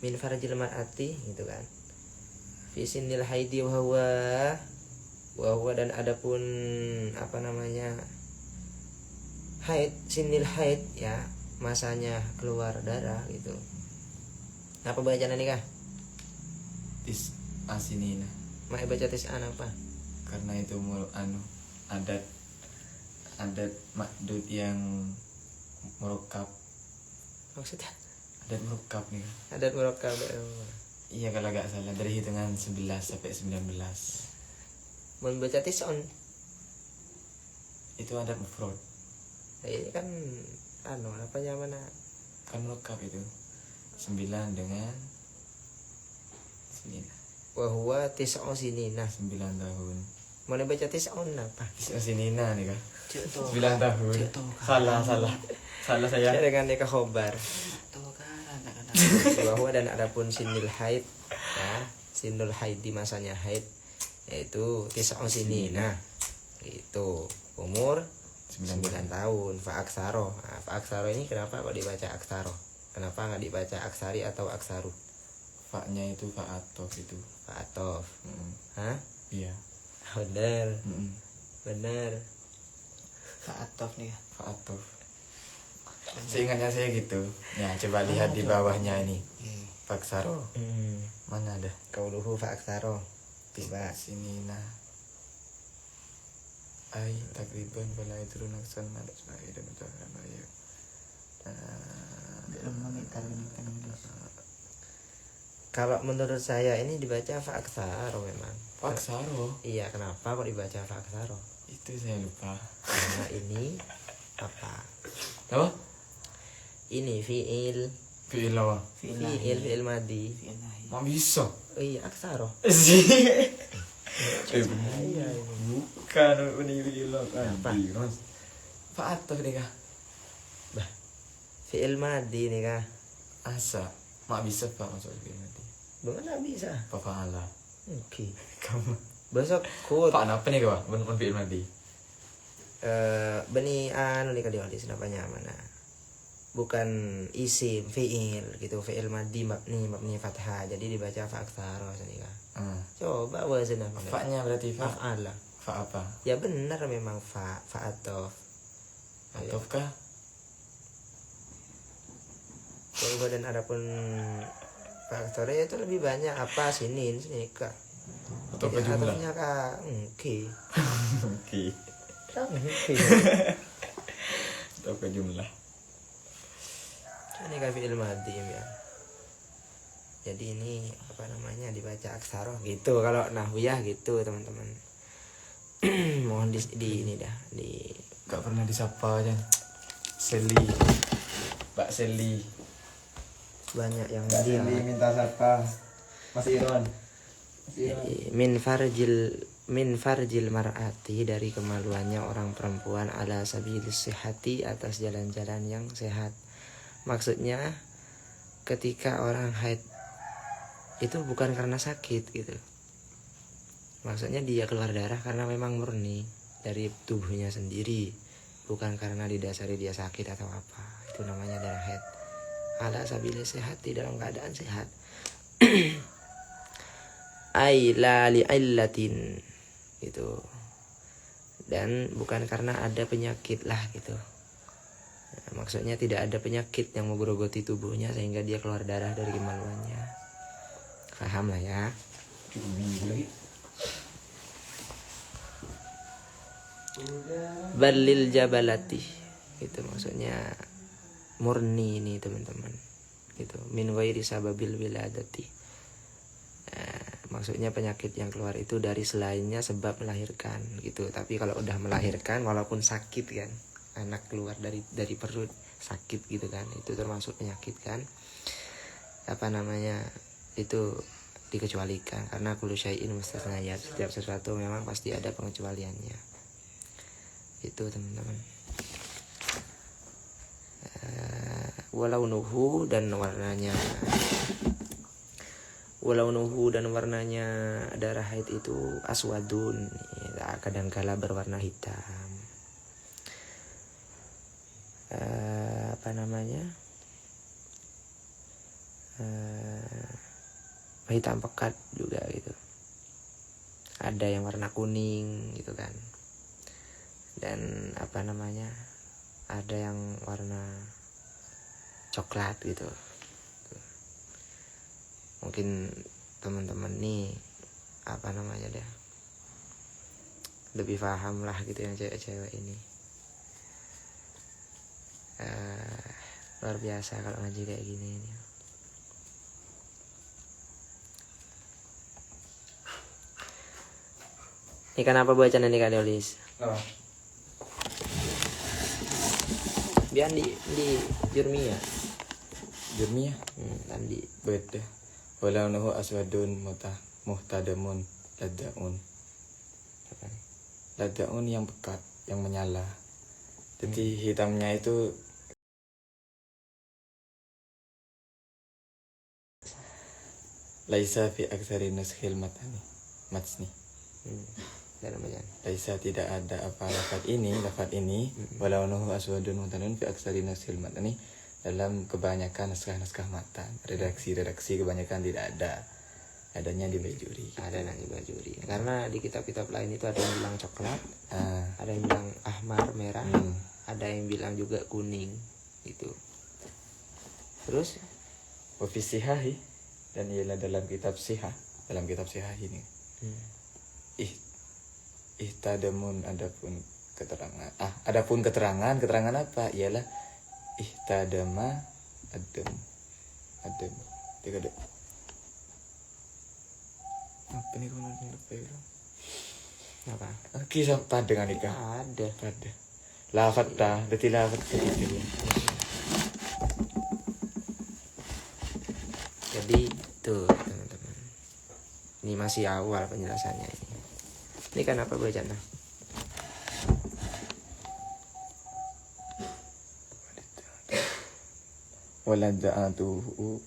Min farajil mar'ati gitu kan. Fi sinil haidi wa huwa dan adapun apa namanya haid, sinil haid ya, masanya keluar darah gitu. Apa bacaan ini kah? Tis asinina. Mai baca tis'an apa? Karena itu adat makdud yang murukab. Maksudnya Adat murukab nih. adat murakkab. Iya kalau gak salah dari hitungan 11 sampai 19 Mau baca tison. itu ada mufrad. Nah, ini kan apanya mana? Kan lengkap itu 9 dengan 9 Wahwa tison sinina. 9 tahun. Mau baca tison apa? Sinina nih kah? Cuk tuh. 9 tahun. Cuk tuh kan. Salah saya. Ya, dengan nikah khobar. Tuh kan anak-anak. Bahwa dan adapun sinil haid, ya, sinul haid di masanya haid yaitu tis'un sinina. Itu umur 9 tahun. Fa'aksaro. Nah, fa'aksaro ini kenapa kok dibaca aksaro? Kenapa nggak dibaca aksari atau aksaru? Fa-nya itu fa'atof itu. Fa'atof. Hah? Iya. Bener. Bener. Fa'atof nih ya. Fa'atof. Seingatnya saya gitu. Ya, coba lihat di bawahnya ini. Faksaro. Mana ada? Kauluhu fa'aksaro. Tiba. Sini nah. Ai takriban bala itu naksan ada sebagai dan utaran ya. Kalau menurut saya ini dibaca fa'aksaro memang. Faksaro. Iya, kenapa kok dibaca fa'aksaro? Itu saya lupa. Karena ini apa? Apa? Ini fi'il Fi'il apa? fi'il madi. Mak bisa. Oh iya, aksaro. Sih. Iya, Bukan ini fi'il kan. Apa? Fa'atof deh kah? Bah, fi'il madi nih kah? Asa. Mak bisa Pak masuk fi'il mati. Bagaimana bisa? Pak fa'ala. Oke. Kamu. Besok kut Pak apa nih kau? Ben fi'il mati. beni anu nih kadiwali senapanya mana? Bukan isim fi'il gitu, fi'il madi mabni fathah. Jadi dibaca fa'aksaro sini kah? Coba wazan apa? Fa-nya berarti fa. Fa'ala. Fa apa? Ya benar memang fa'atof. Atof kah? Coba dan adapun faktornya itu lebih banyak apa sini kak. Atau ke jumlah? Atofnya kak. Oke. Oke. Oke. Atau ke jumlah. Ini kan fi'il madi ya. Jadi ini apa namanya dibaca aksaro gitu kalau nahwiyah gitu teman-teman. Mohon di ini dah di Gak pernah disapa aja. Seli. Mbak Seli. banyak yang Mbak dia Seli minta sapa. Mas Iron. jadi, min farjil mar'ati dari kemaluannya orang perempuan ala sabilis sihati atas jalan-jalan yang sehat. Maksudnya ketika orang haid itu bukan karena sakit gitu. Maksudnya dia keluar darah karena memang murni dari tubuhnya sendiri, bukan karena didasari dia sakit atau apa. Itu namanya darah haid. Ala sabilis sihati dalam keadaan sehat. Aila li'illatin gitu. Dan bukan karena ada penyakit lah gitu. Nah, maksudnya tidak ada penyakit yang menggerogoti tubuhnya sehingga dia keluar darah dari kemaluannya. Paham lah ya. Balil jabalati itu maksudnya murni ini teman-teman gitu. Min ghairi sababil wiladati. Maksudnya penyakit yang keluar itu dari selainnya sebab melahirkan gitu. Tapi kalau udah melahirkan walaupun sakit kan, anak keluar dari perut sakit gitu kan, itu termasuk penyakit kan, apa namanya, itu dikecualikan karena kullu syai'in mustasnayat. Setiap sesuatu memang pasti ada pengecualiannya. Itu teman-teman. Walaunuhu dan warnanya. Walaunuhu dan warnanya darah haid itu aswadun, ya, kadangkala berwarna hitam. Apa namanya? Hitam pekat juga gitu. Ada yang warna kuning gitu kan. Dan apa namanya? Ada yang warna coklat gitu. Mungkin teman-teman nih apa namanya dah lebih paham lah gitu yang cewek-cewek ini. Luar biasa kalau ngaji kayak gini ini. Ini kenapa bacaan ini kali tulis? Nah, Biar di Jurmia. Jurmiyah Tadi. beda. Walaunuhu aswadun muhtadamun ladaun. Apa nih? Ladaun yang pekat, yang menyala. Jadi hitamnya itu laisa fi aksari nushil matani. Matsni. Dalam bacaan. Laisa tidak ada apa lafaz ini walaunuhu aswadun muhtadanun fi aksari nushil matani. Dalam kebanyakan naskah-naskah matan, redaksi kebanyakan tidak ada, adanya di Bajuri. Ada nanti Bajuri. Karena di kitab-kitab lain itu ada yang bilang coklat, Ah, ada yang bilang ahmar merah, hmm. ada yang bilang juga kuning gitu. Terus Wafisihahi, dan ialah dalam kitab Sihah ini. Ihtadamun adapun keterangan apa? Ialah ihtadama adem tiga dek apa nih kalau lupa ya apa? oke sampai dengan nikah Ada. pada lafat dah berarti lafat begitu ya. Jadi tuh teman-teman. Ini masih awal penjelasannya ini. Ini kan apa bacaan? Walada'atuhu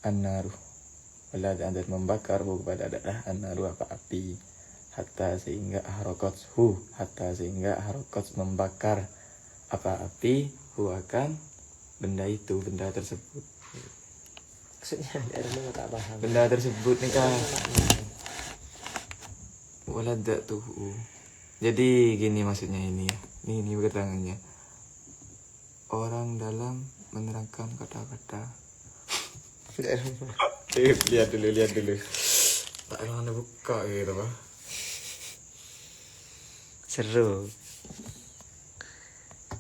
an-naru. Walada'at membakar kepada darah an-naru apa api. Hatta sehingga harokat membakar apa api hu akan benda tersebut. Maksudnya dari mana tak paham. Benda tersebut nih kan. Walada'atuhu. Jadi gini maksudnya ini ya. Ini keterangannya. Orang dalam menerangkan kata-kata. lihat dulu. Tak ada buka gitu pak. Seru.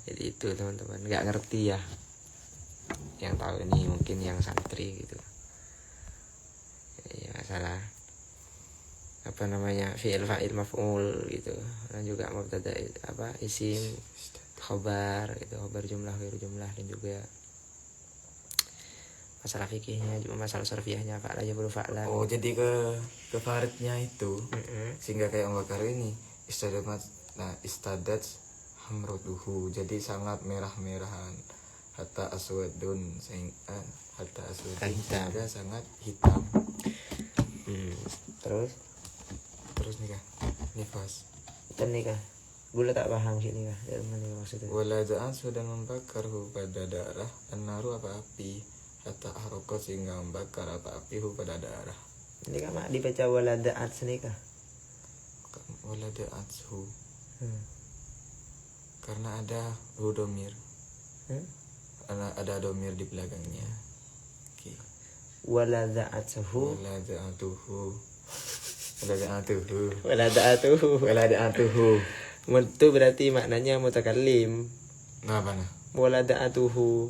Jadi itu teman-teman, nggak ngerti ya. Yang tahu ini mungkin yang santri gitu. Ya masalah apa namanya fi'il fa'il maf'ul gitu. Dan juga mubtada apa isim khobar gitu, khobar jumlah ghairu jumlah, dan juga masalah fikihnya, juga masalah sarfiyahnya fa'la jabru fa'la. Oh jadi ke faridnya itu sehingga kayak membakar ini istadat hamroduhu, jadi sangat merah-merahan hatta aswadun sehingga sangat hitam. Terus nih kah nifas Dan nih kah gula tak paham sini kah dari mana maksudnya. waladaan sudah membakar pada darah an-naru apa api hatta harokot sehingga membakar apa api pada darah. Ini kan mak dibaca waladaat sini kah. Waladaan karena ada domir. Ada domir di belakangnya. Oke. Waladaatuhu itu berarti maknanya mutakallim. Ngapa nah? Waladaatuhu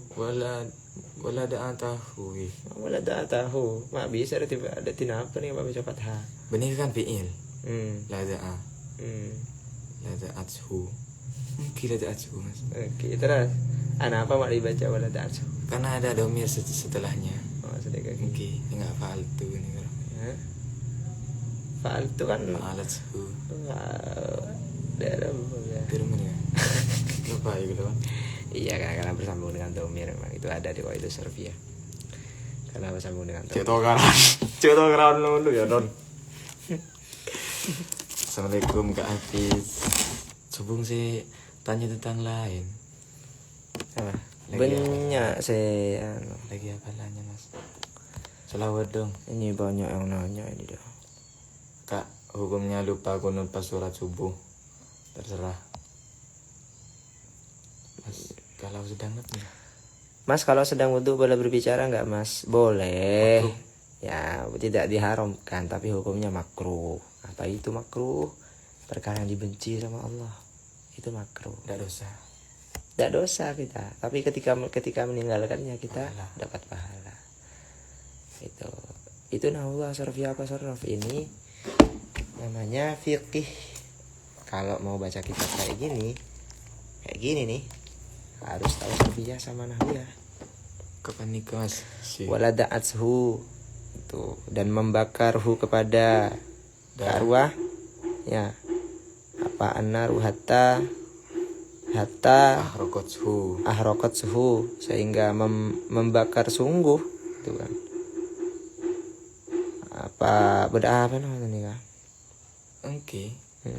Walada'atahu. mak bisa ada tinapa nih apa baca fathah. Benih kan fi'il. Lada'a. Lada'athu. Mungkin lada'athu mas. Oke, terus apa mak dibaca waladaatuhu? Karena ada domir setelahnya. Oh, sedekah. Oke, enggak faltu ini kalau. Faal itu kan Fa'alathu. dalam ya. Firman ya. Lupa ya gitu kan. Iya, karena bersambung dengan domir memang itu ada di itu Serbia. Karena bersambung dengan domir. Cek tokaran dulu ya Don. Assalamualaikum Kak Hafiz. Subung sih tanya tentang lain. Apa? Lagi Banyak saya Lagi apa nanya mas? Selawat dong. ini banyak yang nanya ini dah. Kak, hukumnya lupa kunut pas sholat subuh. Terserah. Mas, kalau sedang ngetnya. Mas kalau sedang wudhu boleh berbicara nggak mas? Boleh. Makruh. Ya tidak diharamkan tapi hukumnya makruh. Apa itu makruh? Perkara yang dibenci sama Allah. Itu makruh. Tidak dosa. Tidak dosa kita. Tapi ketika meninggalkannya kita Pahala. dapat pahala. Itu nahwa sarfi apa sarf ini namanya fiqih. Kalau mau baca kitab kayak gini nih, harus tahu sarfiyah sama nahwiyah. Kapan nikah mas? Walada'athu itu, dan membakarhu kepada arwah ya, apa annaru hatta ahraqathu, sehingga membakar sungguh itu kan. Apa beda apa namanya nih Kak? Oke.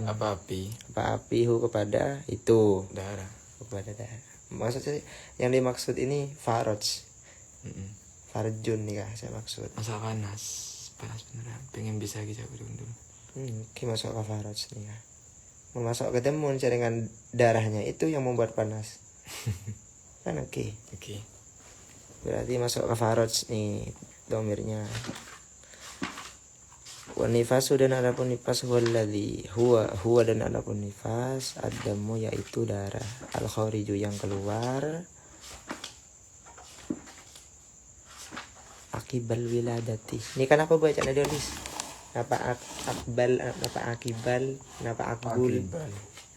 Apa api Hu kepada itu, darah. kepada darah. Maksudnya yang dimaksud ini faraj. Farjun nih Kak saya maksud. Masa panas beneran. Pengen bisa gitu dulu. Ki masuk ke faraj nih Kak. Memasuk ke demun jaringan darahnya itu yang membuat panas. Kan oke. Berarti masuk ke faraj nih domirnya. Wa nifasu, dan adapun nifas huwa dan adapun nifas adamu yaitu darah, al khariju yang keluar, akibal wiladati. Ini kan apa baca tulis? Kenapa akbal, kenapa akibal, kenapa akbul?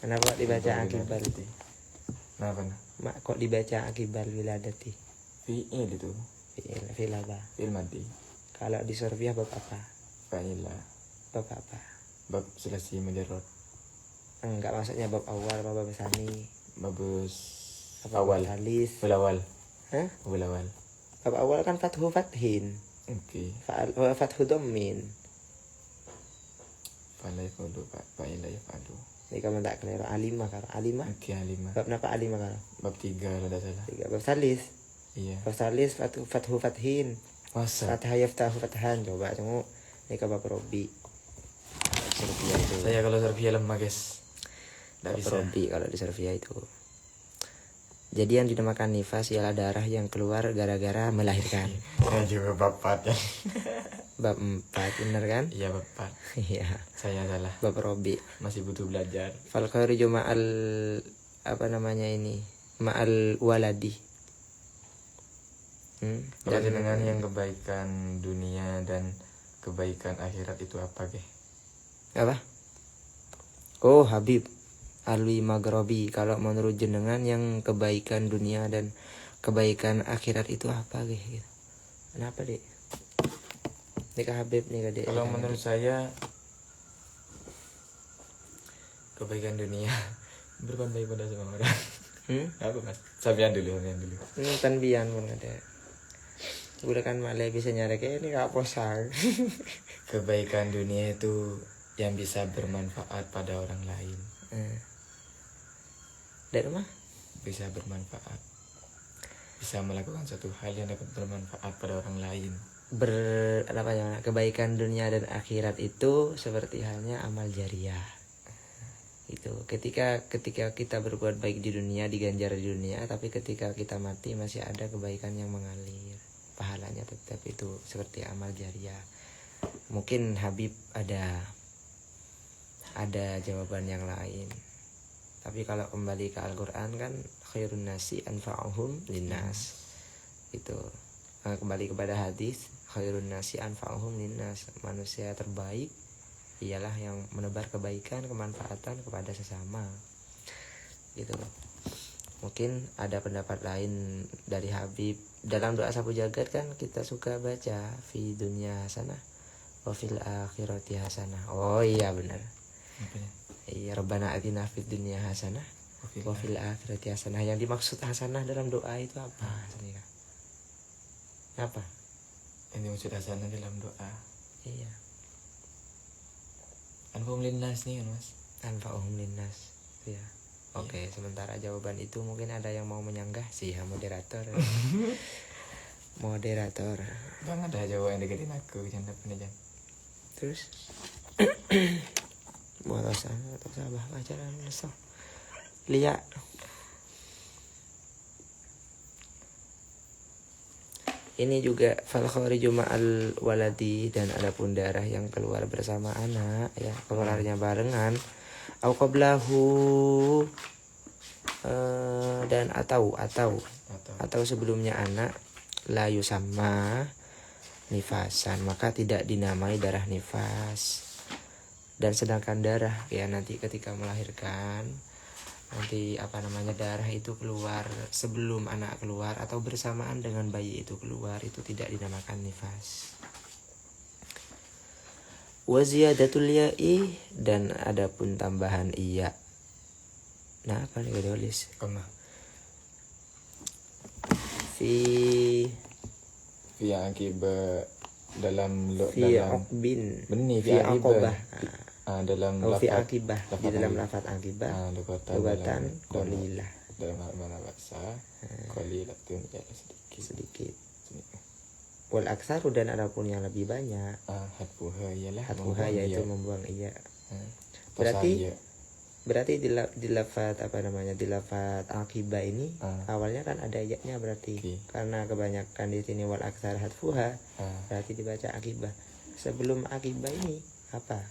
Kenapa dibaca akibal? Kenapa? Kok dibaca akibal wiladati? Fi'il itu. Fi'il apa? Fi'il madi. Kalau di surfiyah bab apa? Fa'ila. Bab apa? Bab selesai mujarrad. Enggak, maksudnya bab awal apa bab sani? Babus Apa awal. Alis. Awal. Hah? Awal. Bab awal kan fathu fathin. Oke. Fathu dhammin. Fa'ila yaf'alu. Fa'ila yaf'alu. Ini kamu tak keliru. Alimah kan? Alimah? Oke, alimah. Bab napa alimah kan? Bab 3 kalau tidak salah. 3. Bab salis. Iya. Bab salis fathu fathin. Masa? Fathah yaftahu fathan. Coba kamu ini ke bab robi. Surfiyah itu. Saya kalau survei lemah guys. Tidak Bab bisa. robi kalau di surfiyah itu. Jadi yang dinamakan nifas ialah darah yang keluar gara-gara melahirkan. Saya juga bab 4 ya. Bab 4 bener kan? Iya bab 4. Iya. Saya salah. Bab robi. Masih butuh belajar. Fal khariju ma'al apa namanya ini? Ma'al waladi. Kalau dengan yang kebaikan dunia dan kebaikan akhirat itu apa ke? Apa? Oh Habib Alwi Maghribi, kalau menurut jenengan yang kebaikan dunia dan kebaikan akhirat itu apa gitu? Kenapa dek? Nikah Habib nih dek. Kalau menurut saya kebaikan dunia berbuat baik pada semua orang. Apa mas? Sampean dulu. Ini tanbian pun ada. Udah kan malah bisa nyari kayak ini kak posang. Kebaikan dunia itu yang bisa bermanfaat pada orang lain. Dari rumah? Bisa bermanfaat. Bisa melakukan satu hal yang dapat bermanfaat pada orang lain. Kebaikan dunia dan akhirat itu seperti halnya amal jariah. Itu ketika kita berbuat baik di dunia, diganjar di dunia, tapi ketika kita mati masih ada kebaikan yang mengalir, pahalanya tetap itu seperti amal jariah. Mungkin Habib ada jawaban yang lain. Tapi kalau kembali ke Al-Qur'an kan khairun nasi anfa'uhum linnas. Itu kembali kepada hadis khairun nasi anfa'uhum linnas. Manusia terbaik ialah yang menebar kebaikan, kemanfaatan kepada sesama. Gitu loh. Mungkin ada pendapat lain dari Habib. Dalam doa sapu jagat kan kita suka baca fi dunya hasanah wa fil akhirati hasanah. Oh iya benar. Iya, Rabbana atina fid dunya hasanah wa fil akhirati hasanah. Yang dimaksud hasanah dalam doa itu apa? Apa? Yang dimaksud hasanah dalam doa. Iya. Anfa'um linnas nih kan mas. Anfa'uhum linnas. Iya. Oke, sementara jawaban itu mungkin ada yang mau menyanggah sih ya moderator. Moderator. Bang ada jawaban yang deketin aku jangan punya jangan. Terus Mualasan atau sabah ajaran so. Lihat. Ini juga fal khariju ma'al waladi, dan adapun darah yang keluar bersama anak ya, keluarnya barengan au qablahu dan atau sebelumnya anak la yusamma nifasan, maka tidak dinamai darah nifas. Dan sedangkan darah ya nanti ketika melahirkan, nanti darah itu keluar sebelum anak keluar atau bersamaan dengan bayi itu keluar, itu tidak dinamakan nifas. Wa ziyadatul ya'i, dan adapun tambahan iya. Nah, apa nih tulis? Kena. Fi akibat dalam fi dalam aqbin. benih Fi aqobah. dalam Fi lafaz akibah. Di dalam lafaz akibah. Lugatan qalilah. dalam mana bahasa qalilatun ya sedikit. Wal aksaru, dan adapun yang lebih banyak. Hatfuha ialah Hatfuha yaitu membuang iya. Berarti Berarti di lafaz di lafaz akibah ini awalnya kan ada iya-nya berarti. Okay. Karena kebanyakan di sini wal aksar hatfuha, berarti dibaca akibah. Sebelum akibah ini apa?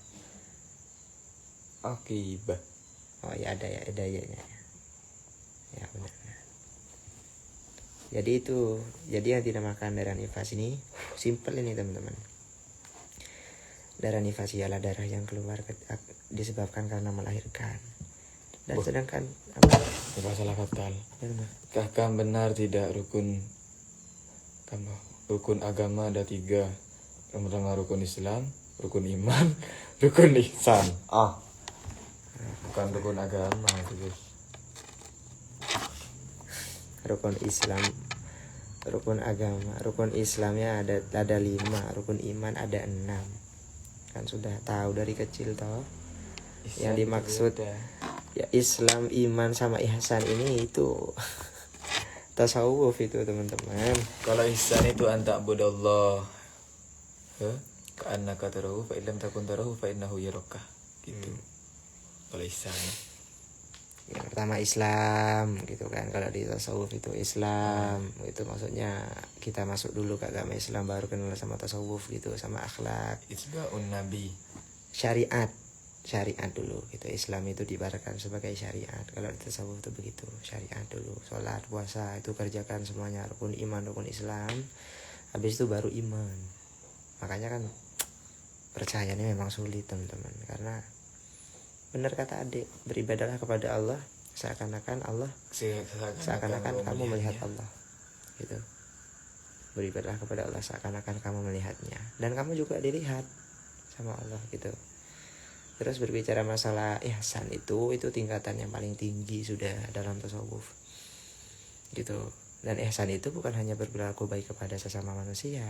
akibah. Oh ya, ada iya-nya. Ya benar. Jadi yang dinamakan darah nifas ini simple ini teman-teman. Darah nifas ialah darah yang keluar disebabkan karena melahirkan. Dan sedangkan apa? Salah fatal. Benar. Kakak benar tidak rukun agama ada 3. Pertama rukun Islam, rukun iman, rukun ihsan. Bukan rukun agama itu guys. Rukun Islam, rukun agama, rukun Islamnya ada 5, rukun iman ada 6. Kan sudah tahu dari kecil toh. Yang dimaksud ya Islam, iman sama ihsan ini itu tasawuf itu teman-teman. Kalau ihsan itu anta budallah ka'annaka tarahu fa illam takun tarahu fa innahu yaraka gitu. Kalau ihsan Yang pertama Islam gitu kan. Kalau di tasawuf itu Islam itu maksudnya kita masuk dulu ke agama Islam baru kenal sama tasawuf gitu, sama akhlak, itba'un nabi, syariat dulu gitu. Islam itu diibaratkan sebagai syariat. Kalau di tasawuf itu begitu, syariat dulu, sholat, puasa itu kerjakan semuanya, rukun iman, rukun Islam, habis itu baru iman. Makanya kan percayanya memang sulit teman-teman, karena benar kata adik, beribadahlah kepada Allah seakan-akan kamu melihat Allah gitu. Beribadahlah kepada Allah seakan-akan kamu melihatnya, dan kamu juga dilihat sama Allah gitu. Terus berbicara masalah ihsan itu tingkatan yang paling tinggi sudah dalam tasawuf gitu. Dan ihsan itu bukan hanya berperilaku baik kepada sesama manusia,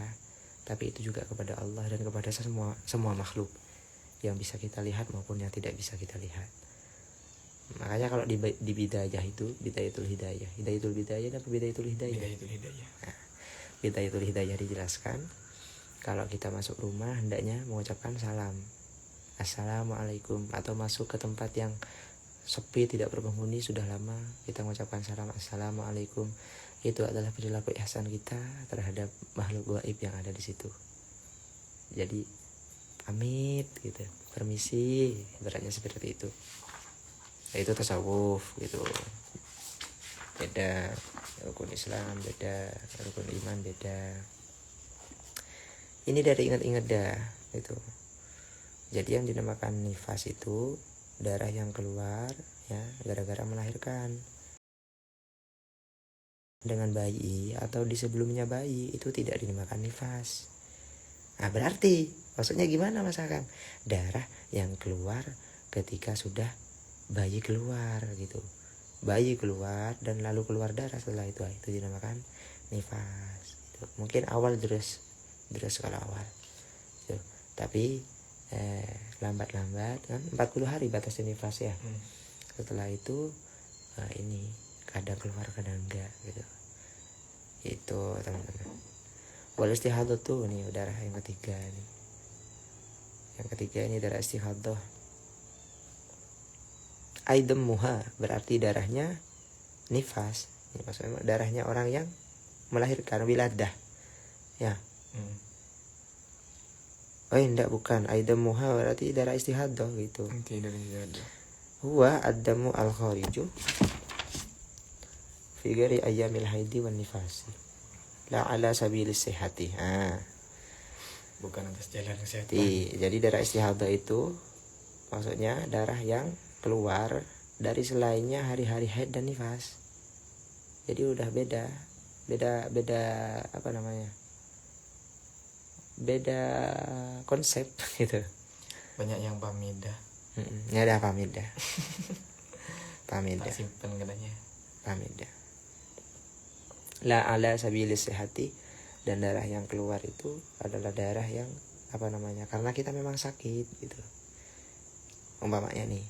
tapi itu juga kepada Allah dan kepada semua makhluk yang bisa kita lihat maupun yang tidak bisa kita lihat. Makanya kalau di bidayah itu bidayatul hidayah dan bidayatul hidayah. Nah, bidayatul hidayah dijelaskan kalau kita masuk rumah hendaknya mengucapkan salam, assalamualaikum, atau masuk ke tempat yang sepi tidak berpenghuni sudah lama kita mengucapkan salam assalamualaikum. Itu adalah perilaku ihsan kita terhadap makhluk gaib yang ada di situ. Jadi pamit gitu, permisi, beratnya seperti itu. Nah, itu tasawuf gitu. Beda, rukun Islam beda, rukun iman beda. Ini dari ingat-ingat dah gitu. Jadi yang dinamakan nifas itu darah yang keluar ya gara-gara melahirkan. Dengan bayi atau di sebelumnya bayi itu tidak dinamakan nifas. Nah berarti maksudnya gimana Mas Akang? Darah yang keluar ketika sudah bayi keluar gitu. Bayi keluar dan lalu keluar darah setelah itu dinamakan nifas gitu. Mungkin awal terus kalau awal gitu. Tapi lambat-lambat kan 40 hari batas nifas ya. Setelah itu ini kadang keluar kadang enggak gitu. Itu teman-teman. Wal istihadah tuh nih darah yang ketiga nih. Yang ketiga ini darah istihadah. Aidamuha berarti darahnya nifas. Ini maksudnya darahnya orang yang melahirkan wiladah. Ya. Oh enggak, bukan. Aidamuha berarti darah istihadah gitu. Oke, darah istihadah. Huwa ad-damu al-khariju fi ghairi ayyamil haidi wan nifasi. La ala sabilis sihati. Bukan atas jalan kesehatan. Jadi darah istihadah itu Maksudnya darah yang keluar dari selainnya hari-hari haid dan nifas. Jadi udah beda apa namanya, beda konsep gitu. Banyak yang pamidah. Ini ada pamidah. Tak simpen katanya. Pamidah. La ala sabilis sehati, dan darah yang keluar itu adalah darah yang apa namanya, karena kita memang sakit gitu. Umpamanya nih,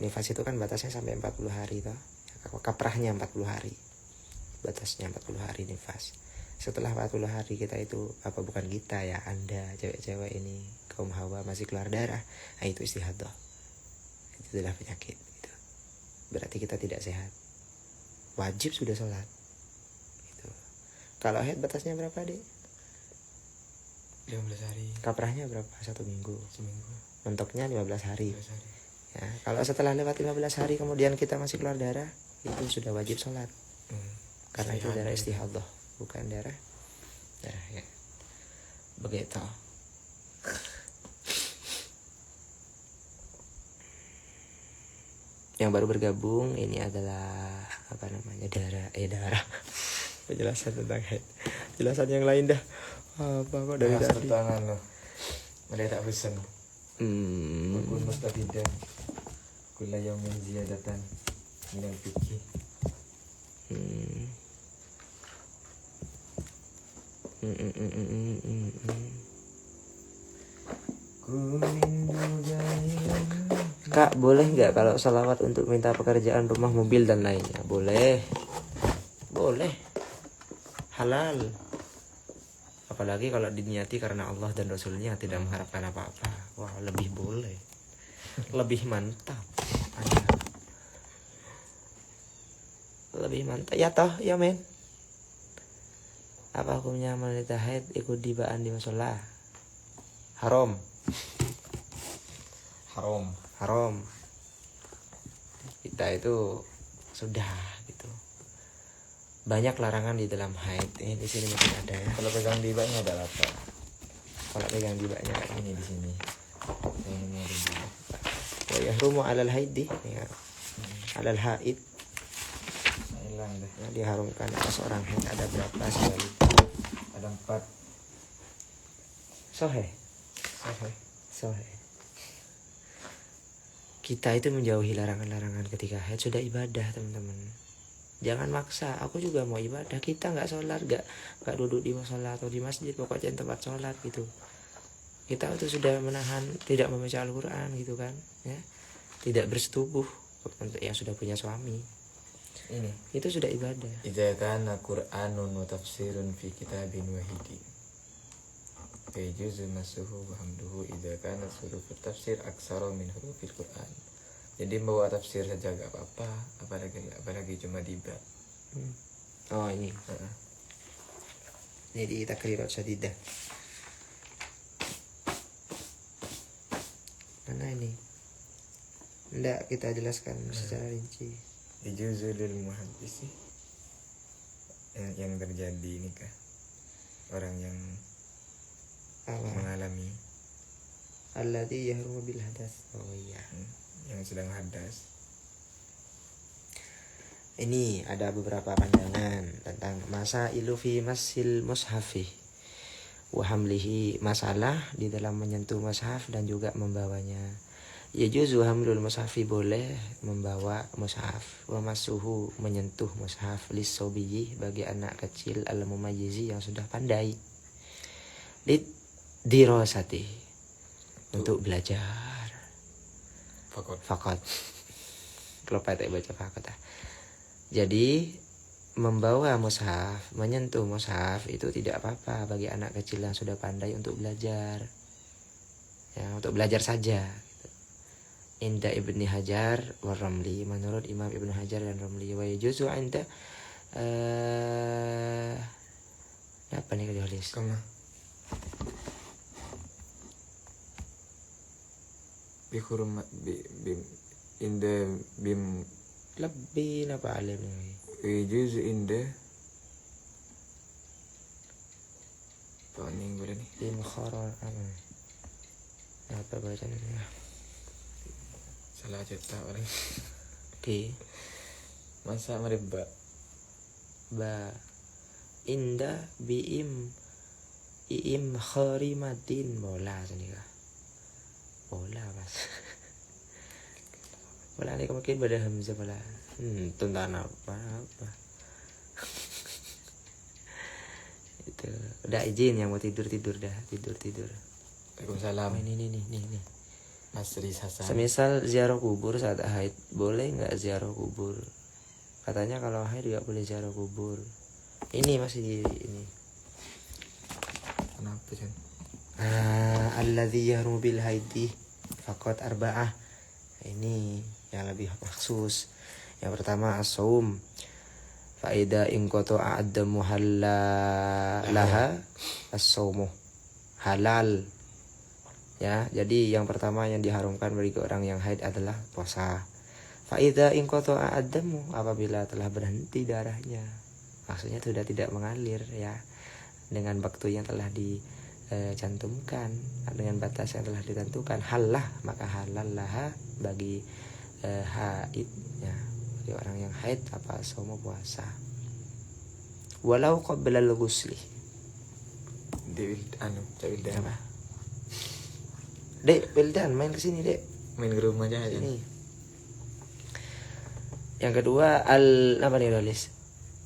nifas itu kan batasnya sampai 40 hari toh. Kaprahnya 40 hari. Batasnya 40 hari nifas. Setelah 40 hari kita itu, apa bukan kita ya, Anda cewek-cewek ini, kaum hawa masih keluar darah, nah itu istihadah. Itu adalah penyakit gitu. Berarti kita tidak sehat. Wajib sudah sholat gitu. Kalau haid batasnya berapa, Dek? 15 hari. Kaprahnya berapa? 1 minggu. Seminggu. Mentoknya 15 hari. 15 hari. Ya, kalau setelah lewat 15 hari kemudian kita masih keluar darah, itu sudah wajib sholat. Karena itu darah istihadah, bukan darah ya. Begitu. Yang baru bergabung ini adalah apa namanya, darah penjelasan tentang haid. Penjelasan yang lain dah apa kok dari tadi. Tangan lo. Mereka tak pesan. Wakun mustafidan. Kula yaumin ziyadatan minal fikih. Kak, boleh nggak kalau salawat untuk minta pekerjaan rumah, mobil dan lainnya? Boleh, halal. Apalagi kalau diniati karena Allah dan Rasulnya, tidak mengharapkan apa-apa. Wah, lebih boleh, lebih mantap. Lebih mantap ya toh ya men. Apa hukumnya wanita haid ikut dibaan di musola? Haram. Kita itu sudah gitu. Banyak larangan di dalam haid. Ini di sini mungkin ada ya. Kalau pegang dibaknya ada apa? Kalau pegang dibaknya Ini di sini. Ini ada dibak. wa yahrumu alal haidi ya. Alal haid. Hilang deh. Nah, diharumkan atas orang haid ada berapa sekali? Ada 4. Sohe. Kita itu menjauhi larangan-larangan ketika haid sudah ibadah, teman-teman. Jangan maksa. Aku juga mau ibadah. Kita nggak sholat, nggak duduk di musola atau di masjid, pokoknya tempat sholat gitu. Kita itu sudah menahan tidak membaca Al-Quran gitu kan, ya. Tidak bersetubuh untuk yang sudah punya suami. Ini. Itu sudah ibadah. Idza kana Qur'anun wa tafsirun fi kitabin wahidi. Yajuzu masuhu wa hamduhu idza kana hurufut tafsir aksara min hurufil Qur'an. Jadi bawa tafsir saja gak apa-apa, apalagi cuma diba. Oh ini. Ini di takrirat syadidah. Mana ini? Tidak kita jelaskan secara rinci. Yajuzu lil muhaddisi. Yang terjadi ini kah? Orang yang mengalami alladzi yahrumu bil hadas. Oh iya. Yang sedang hadas. Ini ada beberapa pandangan tentang masailu fi masil mushafi wa hamlihi, masalah di dalam menyentuh mushaf dan juga membawanya. Yajuzu hamlul mushafi, boleh membawa mushaf, wa masuhu, menyentuh mushaf, lisobiyyi, bagi anak kecil, al mumayyizi, yang sudah pandai, dirosati, untuk belajar. Fakot. Kalau pakai baca fakot. Jadi membawa mushaf, menyentuh mushaf itu tidak apa-apa bagi anak kecil yang sudah pandai untuk belajar. Ya, untuk belajar saja. Inda Ibni Hajar wa Ramli, menurut Imam Ibnu Hajar dan Ramli. Wa yajuzu inda apa nih kalau tulis? Kama. Bikurum bim inda bim Lebih apa alim ini? yajuzu inda Pak Ning boleh nih. Bim khoron apa bacanya? Salah cetak orang. Oke. Masa mereba. Ba inda biim iim kharimatin bola sini kah? Bola mas. Bola ini mungkin pada hamzah bola. Tentang apa? Itu udah izin yang mau tidur dah tidur. Waalaikumsalam. Ini. Mas Riz Hasan. Semisal ziarah kubur saat haid, boleh nggak ziarah kubur? Katanya kalau haid nggak boleh ziarah kubur. Ini masih ini. Kenapa Jan? Alladzi yahrumu bil haidi faqat arba'ah. Ini yang lebih khusus. Yang pertama as-saum. Faida in qata'a ad-damu halallaha as-saumu. Halal. Ya, jadi yang pertama yang diharamkan bagi orang yang haid adalah puasa. Faida in qata'a ad-damu, apabila telah berhenti darahnya. Maksudnya sudah tidak mengalir ya. Dengan waktu yang telah dicantumkan, dengan batas yang telah ditentukan, halah, maka halal laha bagi haid ya, bagi orang yang haid apa semua puasa. Walau qabla al-ghusli. Wildan. Apa? Dek, Wildan main kesini dek. Main ke rumah aja. Ini. Yang kedua apa nih tulis?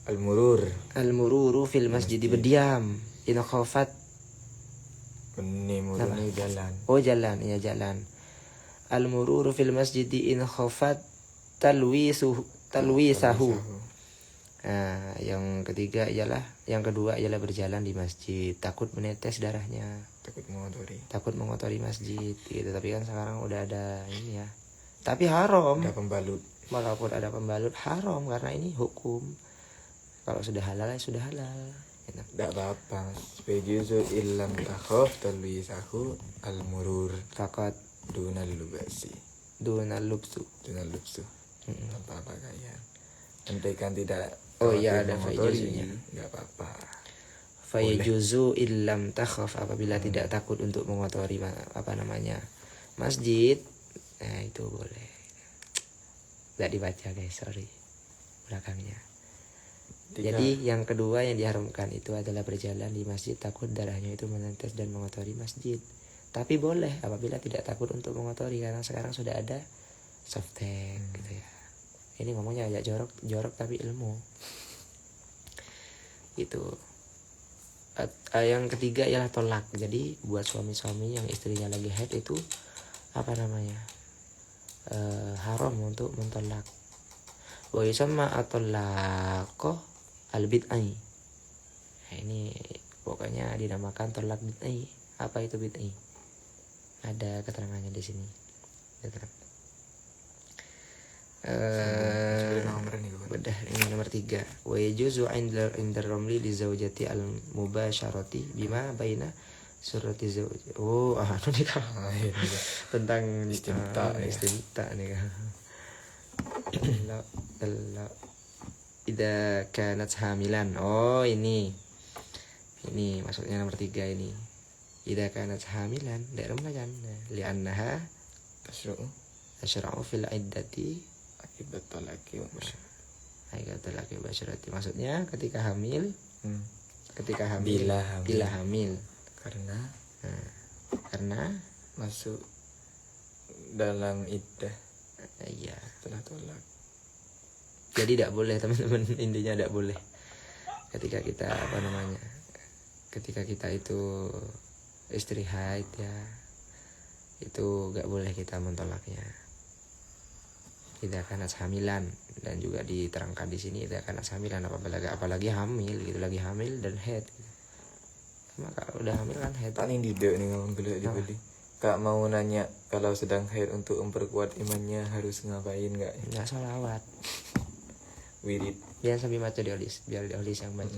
Al-mururu fil masjid, berdiam. In khafat. Ini muruni jalan. Oh jalan, ya jalan. Al-mururu fil masjid in khafat talwisahu. Nah, yang kedua ialah berjalan di masjid, takut menetes darahnya, takut mengotori masjid gitu. Tapi kan sekarang udah ada ini ya. Tapi haram. Ada pembalut. Walaupun ada pembalut haram karena ini hukum. Kalau sudah halal ya sudah halal. Gitu. Tidak apa-apa. Sejuzu illam takhaf talwisahu al-murur. Takut Dunal lubasi. dunal lubsu. Tanpa pakaian. Andaikan tidak. Oh iya, khawatir ada mengotori, fayajuzunya. nggak apa-apa. Fayajuzu illam takhaf, apabila tidak takut untuk mengotori masjid. Nah itu boleh. Tidak dibaca guys, sorry belakangnya. Jadi yang kedua yang diharamkan itu adalah berjalan di masjid takut darahnya itu menetes dan mengotori masjid. Tapi boleh apabila tidak takut untuk mengotori, karena sekarang sudah ada softtek gitu ya. Ini ngomongnya agak jorok tapi ilmu. Gitu. Yang ketiga ialah tolak. Jadi buat suami-suami yang istrinya lagi haid itu haram untuk mentolak. Wa yusamma at-talaqu al-bid'ai. Nah, ini pokoknya dinamakan tolak bid'ai. Apa itu bid'ai? Ada keterangannya di sini. Bedah ini nomor 3. Wa yajuzu 'inda ramli li zawjati al-mubasyarati bima baina surati zawji. Oh, anu nih kan. Tentang istimta nih kan. Idza kanat hamilan. Oh, ini maksudnya nomor 3 ini. Idza kanat hamilan, tidak remajan. Li'annaha tasyra'u fil iddati Akibat talaki basyarati. Maksudnya ketika hamil, bila hamil karena masuk dalam iddah iya, setelah tolak. jadi tidak boleh teman-teman, intinya tidak boleh ketika kita itu istri haid ya, itu gak boleh kita mentolaknya. Tidak akan hamilan, dan juga diterangkan di sini tidak akan hamilan apalagi hamil gitu, lagi hamil dan haid gitu. Maka udah hamil kan haid. Paling tidak nih ngomong dulu dibeli. Kak mau nanya, kalau sedang haid untuk memperkuat imannya harus ngapain nggak? Nggak sholawat. Wirid. Biar sambil baca diolis, biar diolis yang baca.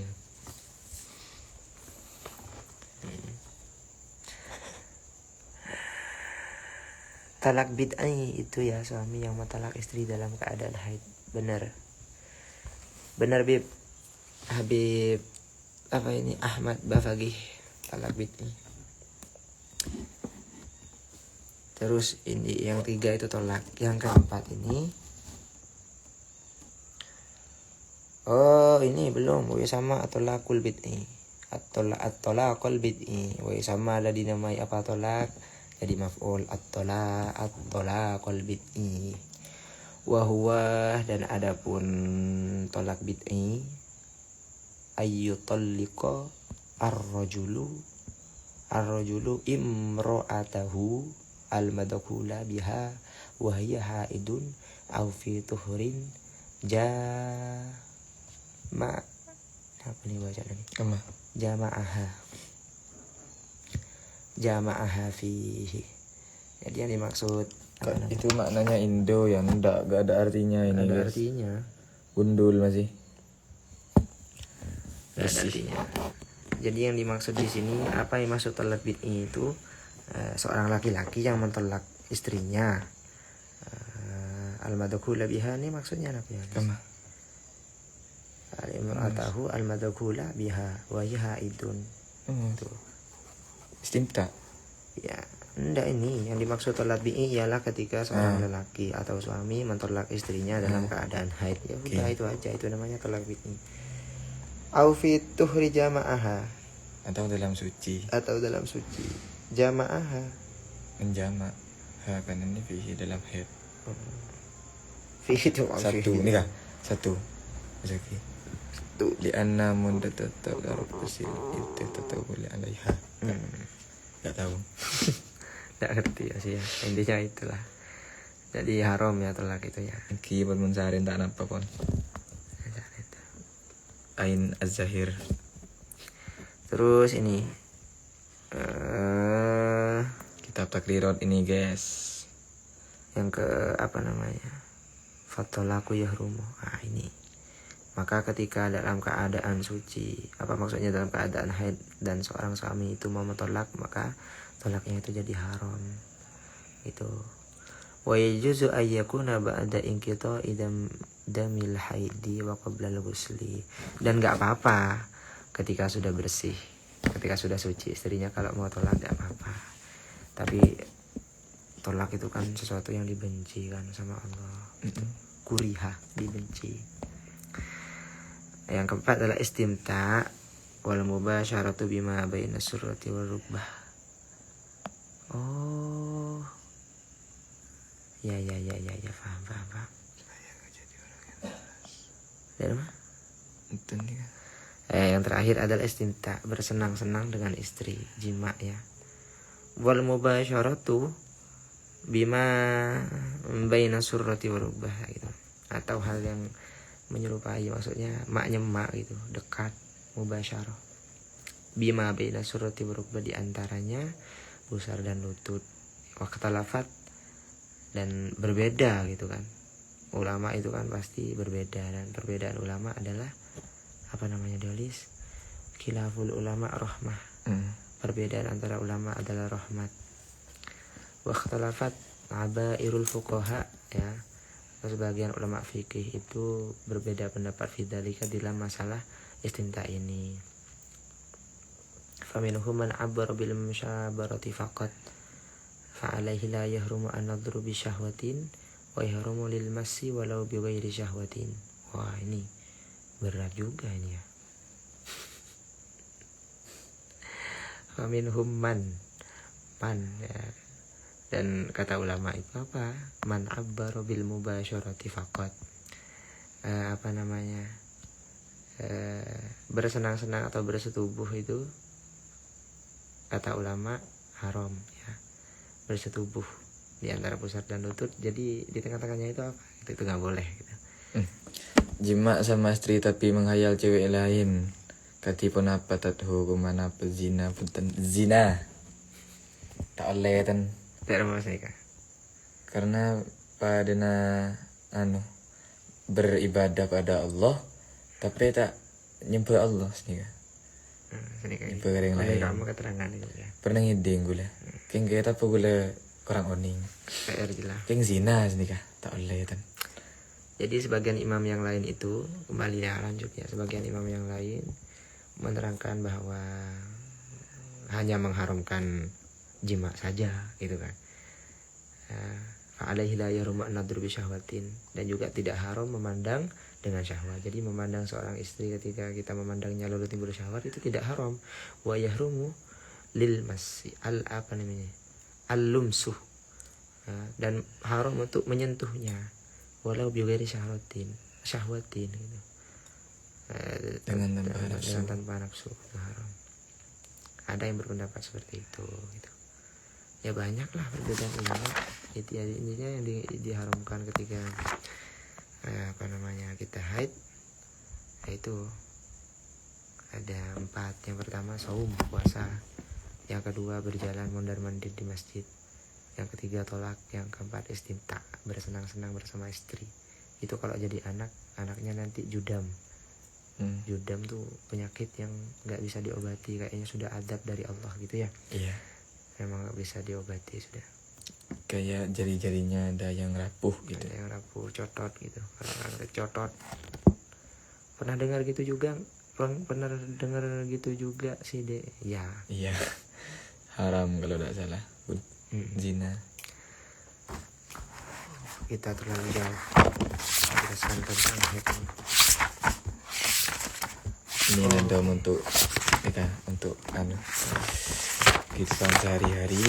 Talak bid'ai itu ya, suami yang mentalak istri dalam keadaan haid. Benar Bib Habib Ahmad Bafagih, talak bid'ai. Terus ini yang 3 itu tolak. Yang keempat ini, oh ini belum, wa sama at-talaqul bid'i. At-talaqul bid'i. Wa sama ada dinamai apa tolak? Jadi maf'ul at-talaqul bid'i. Wa huwa, dan adapun tolak bid'i, ayyutalliqa ar-rajulu imra'atahu al-madkhula biha wa hiya haidun aw fi tuhrin apa nih bacaan ini? Jama'aha fihi. Jadi yang dimaksud Itu maknanya Indo ya, gak ada artinya ini. ada guys. artinya. Gundul masih. Gak ada artinya. Jadi yang dimaksud di sini, apa yang maksud talak bid'i itu seorang laki-laki yang mentolak istrinya. Al-madkhula biha ini maksudnya apa ya? Al-imra'atahu al-madkhula biha wa hiya haidun. Tuh. Istimta. Ya, enggak, ini yang dimaksud talak bid'i ialah ketika seorang lelaki atau suami mentolak istrinya dalam keadaan haid. Ya udah, itu aja, itu namanya talak bid'i. Au fi tuhri jama'aha, Atau dalam suci. Jama'aha. Menjama. Kan ini fihi dalam haid. Fi itu Satu nih kah? Satu. Lagi. Tuh. Lianna mundatatu garukusil itu tetap boleh alaiha. Gak tahu. Nggak ngerti ya sih ya. Intinya itulah. Jadi haram ya tolak itu ya. Ki buat mensarin tak apa pun. Ain az-zahir. Terus ini Kitab takrirat ini guys. yang ke apa namanya? Fatolaku yahrumu. Ini. Maka ketika dalam keadaan suci, apa maksudnya dalam keadaan haid dan seorang suami itu mau mentolak, maka tolaknya itu jadi haram. Itu. Wa yajuzu ayyakuna ba'da inqita'i damil haidi wa qabla al-ghusli. Dan enggak apa-apa ketika sudah bersih, ketika sudah suci istrinya kalau mau tolak enggak apa-apa. Tapi tolak itu kan sesuatu yang dibenci kan sama Allah. Kuriha, dibenci. Yang keempat adalah istimta wal mubasyaratu bima baina surrati wal rukbah. Oh. Ya, paham. Dan apa? Itu nih. Yang terakhir adalah istimta, bersenang-senang dengan istri, jima ya. Wal mubasyaratu bima baina surrati wa rukbah gitu. Atau hal yang menyerupai, maksudnya maknya mak gitu, dekat, mubasyarah. Bima baina surrati wa rukbah, di antaranya pusar dan lutut. Waqtalafat, dan berbeda gitu kan. Ulama itu kan pasti berbeda, dan perbedaan ulama adalah apa namanya tulis? Khilaful ulama rahmah. Perbedaan antara ulama adalah rahmat. Waqtalafat abairul fuqaha ya. Sebagian ulama fikih itu berbeda pendapat fidzalika dalam masalah istinta ini. Faminhum man abbara bil musyabarati faqat fa'alaihi la yahrumu an-nadhru bi syahwatin wa yahrumu lil massi walau bi ghairi syahwatin. Wah, ini berat juga ini ya. Faminhum man ya. Dan kata ulama itu apa? Man abbara bil mubasyarati faqat. Apa namanya? Bersenang-senang atau bersetubuh itu kata ulama haram ya. Bersetubuh di antara pusar dan lutut, jadi di tengah-tengahnya itu apa? Itu nggak boleh gitu. Jima sama istri tapi menghayal cewek lain. Katipun apa tathu kumana apa zina punten zina. Tak oleh tan. Tidak masalah nikah. Karena padana beribadah pada Allah tapi tak nyembah Allah sini kan. Nyembah yang lain. Kamu keterangan itu ya. Pernah ngiding gula. Keng kita apa gula kurang oning. PR jelas. Keng zina sini kan. Tak oleh tan. Jadi sebagian imam yang lain itu, kembali ya lanjut ya, sebagian imam yang lain menerangkan bahwa hanya mengharamkan jima saja gitu kan. Alaihi la yahrumu an-nadru bi syahwatin, dan juga tidak haram memandang dengan syahwat. Jadi memandang seorang istri ketika kita memandangnya lalu timbul syahwat itu tidak haram. Wa yahrumu lil masi al-lumsuh, dan haram untuk menyentuhnya walau bi ghairi syahwatin gitu. Dengan tanpa nafsu. Dengan tanpa nafsu itu haram. Ada yang berpendapat seperti itu gitu. Ya banyak lah perbedaan ulama. Intinya yang diharamkan ketika kita haid, yaitu ada 4. Yang pertama saum, puasa. Yang kedua berjalan mondar-mandir di masjid. Yang ketiga tolak. Yang keempat istimta, bersenang-senang bersama istri. Itu kalau jadi anaknya nanti judam. Judam tuh penyakit yang nggak bisa diobati, kayaknya sudah adab dari Allah gitu ya. Iya. Memang nggak bisa diobati sudah. Kayak jari-jarinya ada yang rapuh gitu. Ada yang rapuh, cotot gitu. Kalau anak cotot. Pernah dengar gitu juga? Pernah dengar gitu juga sih deh. Ya. Iya. Haram kalau tidak salah. Zina. Kita terlalu jauh jelaskan tentang itu. Ini random untuk kita untuk kehidupan sehari-hari.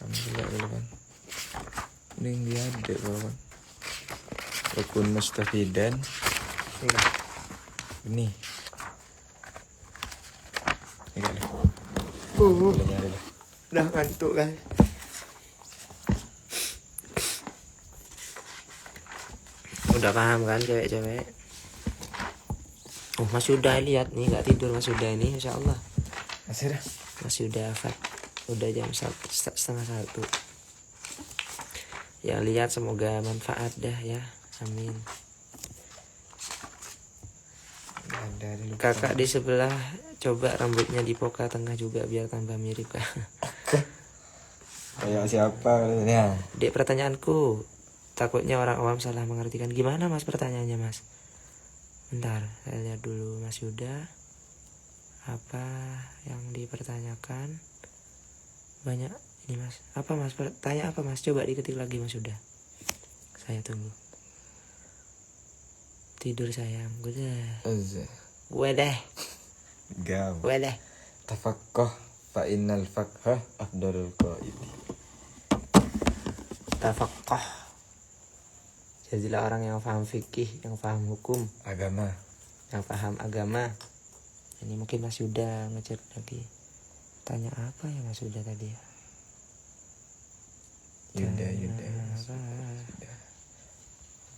Kamu juga dulu kan. Ini dia ada kawan. Rukun mustafidan. Ini. Ini kan. Boleh nyari lah. Udah ngantuk kan. Udah paham kan cewek-cewek? Oh Mas Yuda lihat nih nggak tidur Mas Yuda ini, Insya Allah. Masih dah. Mas Yuda hafal. Udah jam 1:30. Ya lihat semoga manfaat dah ya. Amin. Kakak di sebelah coba rambutnya dipoka tengah juga biar tambah mirip kak. Kayak siapa ya? Dek, pertanyaanku takutnya orang awam salah mengartikan. Gimana Mas pertanyaannya Mas? Bentar, saya lihat dulu Mas Yuda. Apa yang dipertanyakan? Banyak ini Mas. Apa Mas? Tanya apa Mas? Coba diketik lagi Mas Yuda. Saya tunggu. Tidur sayang. Gue deh. Gam. Gue deh. Tafaqqah fa innal faqha afdalul qaidi. Tafaqqah. Jadilah orang yang paham fikih, yang paham hukum, Agama. yang paham agama. Ini mungkin Mas Yuda ngechat lagi. Tanya apa ya Mas Yuda tadi ya? Yuda.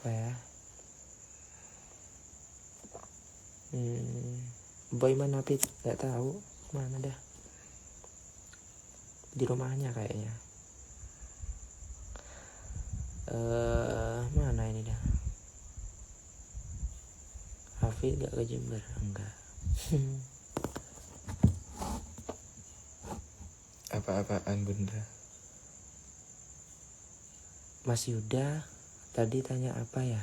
Apa ya? Boy mana Pit? Gak tahu mana dah. Di rumahnya kayaknya. Mana ini dah? Hafid gak ke Jember? Enggak. Apa-apaan bunda? Mas Yuda tadi tanya apa ya?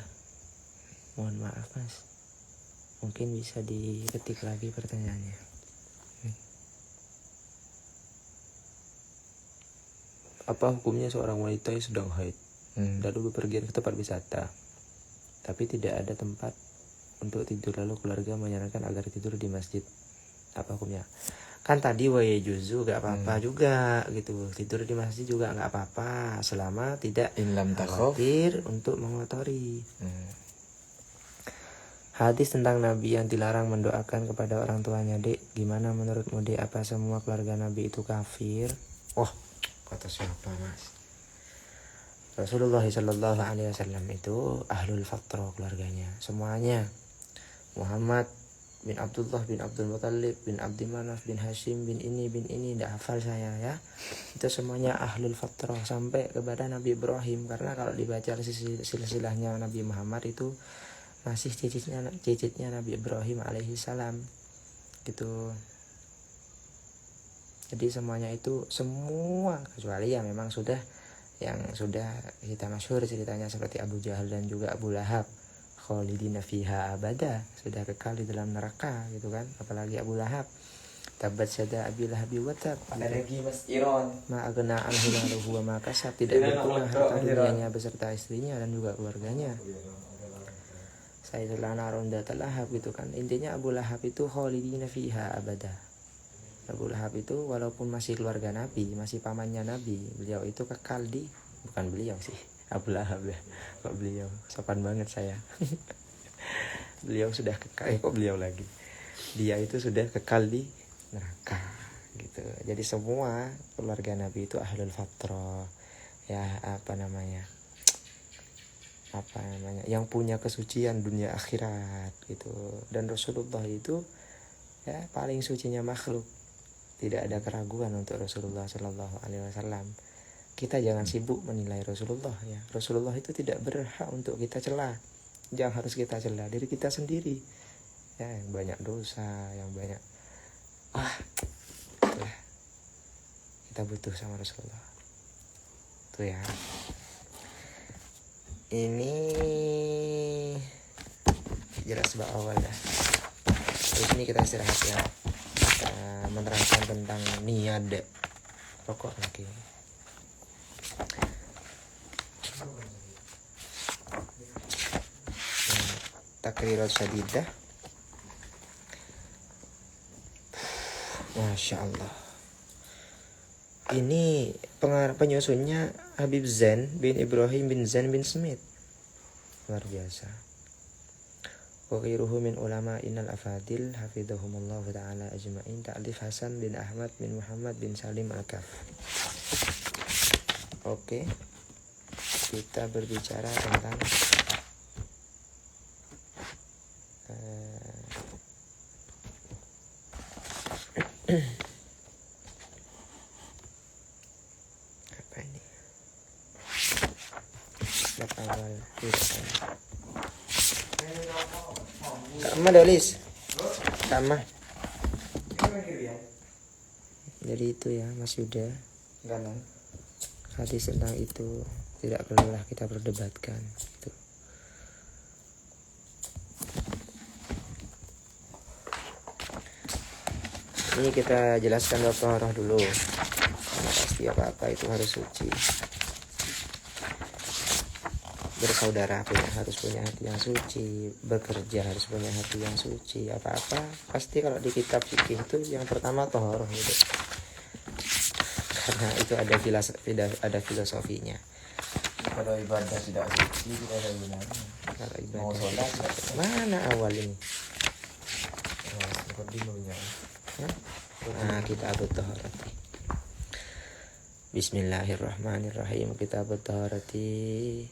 Mohon maaf Mas. Mungkin bisa diketik lagi pertanyaannya. Apa hukumnya seorang wanita yang sedang haid lalu bepergian ke tempat wisata, tapi tidak ada tempat untuk tidur, lalu keluarga menyarankan agar tidur di masjid? Apa hukumnya? Kan tadi juzu gak apa-apa juga gitu. Tidur di masjid juga gak apa-apa selama tidak khawatir untuk mengotori. Hadis tentang Nabi yang dilarang mendoakan kepada orang tuanya. Dek, gimana menurutmu Dek? Apa semua keluarga Nabi itu kafir? Wah, kata siapa Mas? Rasulullah SAW itu ahlul fatra keluarganya. Semuanya. Muhammad bin Abdullah bin Abdul Muttalib bin Abdi Manaf bin Hashim bin ini tidak hafal saya ya. Itu semuanya ahlul fatra sampai kepada Nabi Ibrahim. Karena kalau dibaca silsilahnya Nabi Muhammad itu masih cicitnya Nabi Ibrahim alaihissalam gitu. Jadi semuanya itu semua kecuali yang memang sudah kita masyhur ceritanya seperti Abu Jahal dan juga Abu Lahab, khalidina fiha abada, sudah kekal di dalam neraka gitu kan. Apalagi Abu Lahab, tabat yada abi lahabi wa tab, Ada lagi Mas Iron. ma agna anhu maluhu wa ma kasab, tidak berguna harta dunianya beserta istrinya dan juga keluarganya. Saya telah narunda Lahab gitu kan. Intinya Abu Lahab itu khalidina fiha abada. Abu Lahab itu walaupun masih keluarga Nabi, masih pamannya Nabi, beliau itu kekal di, bukan beliau sih, Abu Lahab ya, kok beliau, sopan banget saya. Beliau sudah kekal, kok beliau lagi, dia itu sudah kekal di neraka gitu. Jadi semua keluarga Nabi itu ahlul fatrah, ya yang punya kesucian dunia akhirat gitu. Dan Rasulullah itu ya paling sucinya makhluk, tidak ada keraguan untuk Rasulullah Shallallahu Alaihi Wasallam. Kita jangan sibuk menilai Rasulullah ya. Rasulullah itu tidak berhak untuk kita cela. Yang harus kita cela diri kita sendiri ya, yang banyak dosa, yang banyak itulah. Kita butuh sama Rasulullah tuh ya. Ini jelas awal dah. Di sini kita istirahat ya. Kita menerangkan tentang niat rokok lagi. Takrirat syadidah. Masya Allah. Ini penyusunnya Habib Zain bin Ibrahim bin Zain bin Smith. Luar biasa. Wa ghairuhu min ulama innal afadil hafidhahumullah ta'ala ajma'in. Ta'lif Hasan bin Ahmad bin Muhammad bin Salim Al-Kaf. Oke. Kita berbicara tentang apa ini? Bab awal sama Dolis. Sama. Jadi itu ya Mas Yuda. Hadis tentang itu tidak perlulah kita perdebatkan gitu. Ini kita jelaskan taharah dulu. Karena pasti apa-apa itu harus suci. Bersaudara harus punya hati yang suci, bekerja harus punya hati yang suci, apa-apa pasti kalau di kitab fikih itu yang pertama taharah gitu. Karena itu ada filosofinya. Kalau ibadah tidak suci tidak ada gunanya. Kalau ibadah Mau sholat mana awal ini? Kodimnya. Nah, kita taharati. Bismillahirrahmanirrahim. Kitab taharati,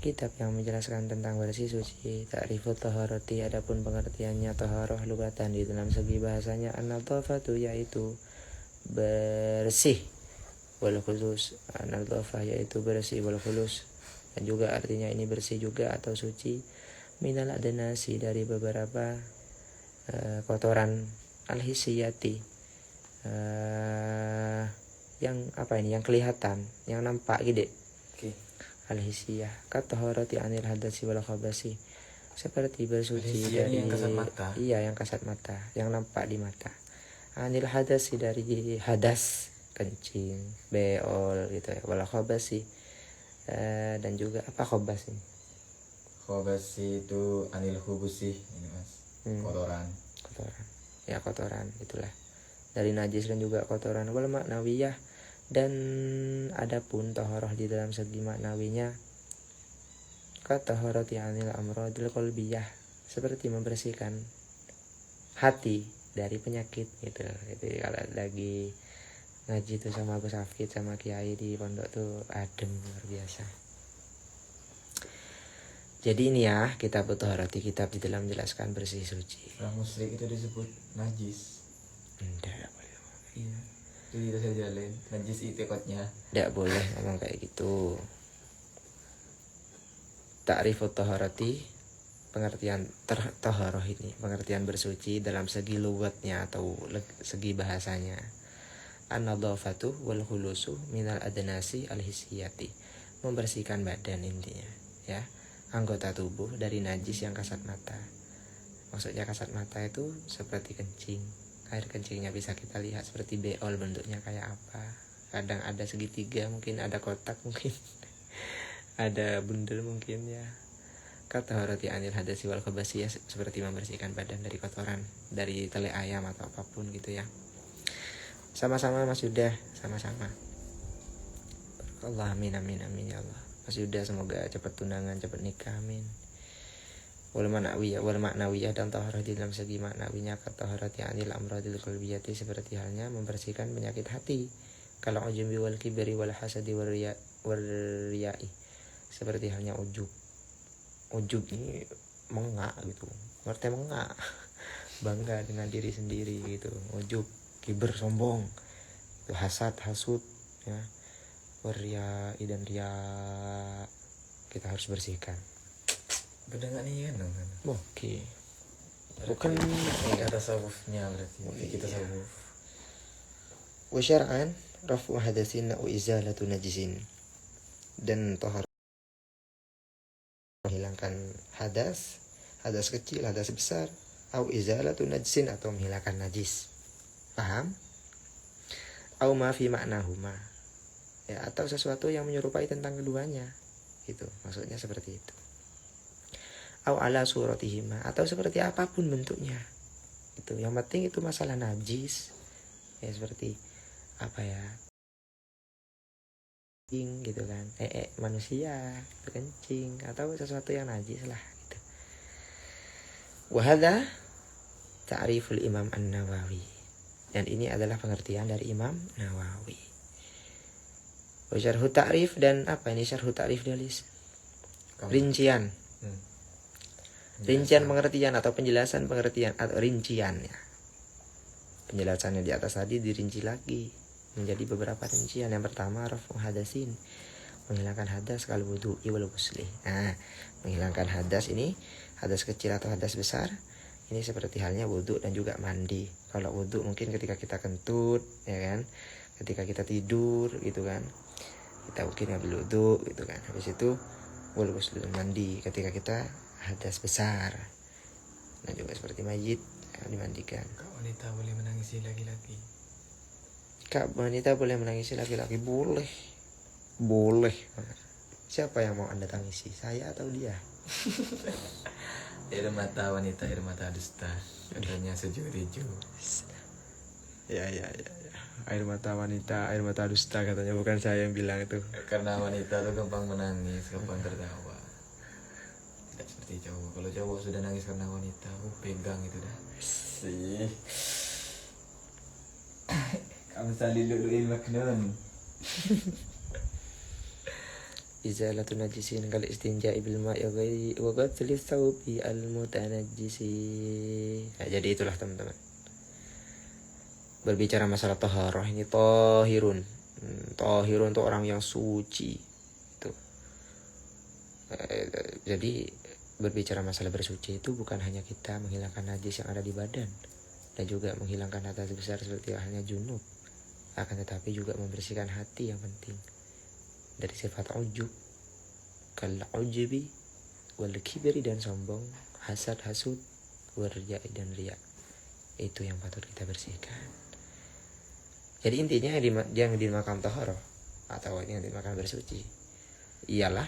kitab yang menjelaskan tentang bersih suci. Ta'rifut taharati, adapun pengertiannya taharah lugatan di dalam segi bahasanya an-nadhafatu yaitu bersih, wal khulus. An-nadhafah yaitu bersih wal khulus, dan juga artinya ini bersih juga atau suci minal adanasi dari beberapa kotoran al-hisiyati, yang apa ini, yang kelihatan, yang nampak gitu. Oke. Al-hisiyah kataharati anil hadasi wal khabasi, seperti bersuci dari yang kasat mata. Iya, yang kasat mata, yang nampak di mata. Anil hadasi dari hadas, kencing, beol gitu ya. Wal khabasi, dan juga apa khabas ini? Khobasi itu anil hubusi ini Mas. Kotoran. Ya kotoran itulah, dari najis dan juga kotoran. Wal maknawiyah, dan adapun taharah di dalam segi maknawinya kataharati anil amradil qalbiyah, seperti membersihkan hati dari penyakit gitu. Jadi kalau lagi ngaji tuh sama Gus Hafid sama Kiai di pondok tuh adem luar biasa. Jadi ini ya kitab taharati, kitab di dalam menjelaskan bersih suci. Orang musyrik itu disebut najis. Enggak, Iya. Itu kita saya jalan najis itu kotnya. tidak boleh ngomong kayak gitu. Ta'rifut taharati, pengertian taharah ini, pengertian bersuci dalam segi lugatnya atau segi bahasanya. An-nadhafatu wal khulusu minal adnasi al-hisiyati, membersihkan badan intinya ya. anggota tubuh dari najis yang kasat mata. Maksudnya kasat mata itu seperti kencing. Air kencingnya bisa kita lihat seperti beol, bentuknya kayak apa. Kadang ada segitiga, mungkin ada kotak, mungkin ada bundel mungkin ya. Kataharati anil hadasi wal khabasi, ya seperti membersihkan badan dari kotoran, dari tele ayam atau apapun gitu ya. Sama-sama Mas Yuda, sama-sama. Allah, amin amin amin ya Allah. Mas Yuda semoga cepat tunangan, cepat nikah, amin. Wal maknawiyah dan taharah di dalam segi maknawinya, kataharati anil amradil qalbiyati, seperti halnya membersihkan penyakit hati. Kalau ujumi wal kibri wal hasadi wal riyai, seperti halnya ujub. Ujub ini mengak gitu, ngerti mengak, bangga dengan diri sendiri gitu. Ujub, kiber, sombong, itu hasad, hasud ya, waryai dan ria, kita harus bersihkan. Beda nggak nih kan? Oke. Bukan Ada tasawufnya berarti. Kita tasawuf. wa syar'an rafu hadatsin wa izalatu najisin. Dan tahar menghilangkan hadas kecil, hadas besar, au izalatu najisin, atau menghilangkan najis. Paham? Au ma fi ma'nahuma. Ya, atau sesuatu yang menyerupai tentang keduanya. Gitu, maksudnya seperti itu. Au ala suratihima, atau seperti apapun bentuknya. Itu yang penting itu masalah najis. Ya seperti apa ya? Kencing gitu kan. Manusia kencing atau sesuatu yang najis lah gitu. Wa hadza ta'riful Imam An-Nawawi. Dan ini adalah pengertian dari Imam Nawawi. Wa syarhu ta'rif, dan apa ini syarhu ta'rif dalis? Rincian. Rincian pengertian atau penjelasan pengertian atau rincian ya. Penjelasannya di atas tadi dirinci lagi menjadi beberapa rincian. Yang pertama rafu hadasin, menghilangkan hadas kalau wudu wal ghusli. Nah, menghilangkan hadas ini, hadas kecil atau hadas besar, ini seperti halnya wudu dan juga mandi. Kalau wudu mungkin ketika kita kentut ya kan, ketika kita tidur gitu kan, kita mungkin ngambil wudu gitu kan. Habis itu wal ghusli, mandi ketika kita hadas besar. Dan juga seperti mayit dimandikan. Kak wanita boleh menangisi laki-laki? Kak wanita boleh menangisi laki-laki? Boleh. Boleh. Siapa yang mau Anda tangisi? Saya atau dia? Air mata wanita, air mata dusta, katanya sejuk-reju. Ya. Air mata wanita, air mata dusta, katanya, bukan saya yang bilang itu. Karena wanita tuh gampang menangis, gampang tertawa. Tidak seperti cowok. Kalau cowok sudah nangis karena wanita, pegang itu dah. Sih. Kamu salih luluin maknun. Izalatu najisin kal istinja'i bil ma'i wa ghasli thawbi al mutanajjisi. Nah, jadi itulah teman-teman. Berbicara masalah taharah ini, tahirun. Tahirun itu orang yang suci. Itu. Jadi berbicara masalah bersuci itu bukan hanya kita menghilangkan najis yang ada di badan dan juga menghilangkan hadas besar seperti halnya junub, akan tetapi juga membersihkan hati yang penting dari sifat ujub, kal ujubi wal kibri, dan sombong, hasad, hasud, warja dan riya. Itu yang patut kita bersihkan. Jadi intinya yang di makam taharah atau yang di makam bersuci ialah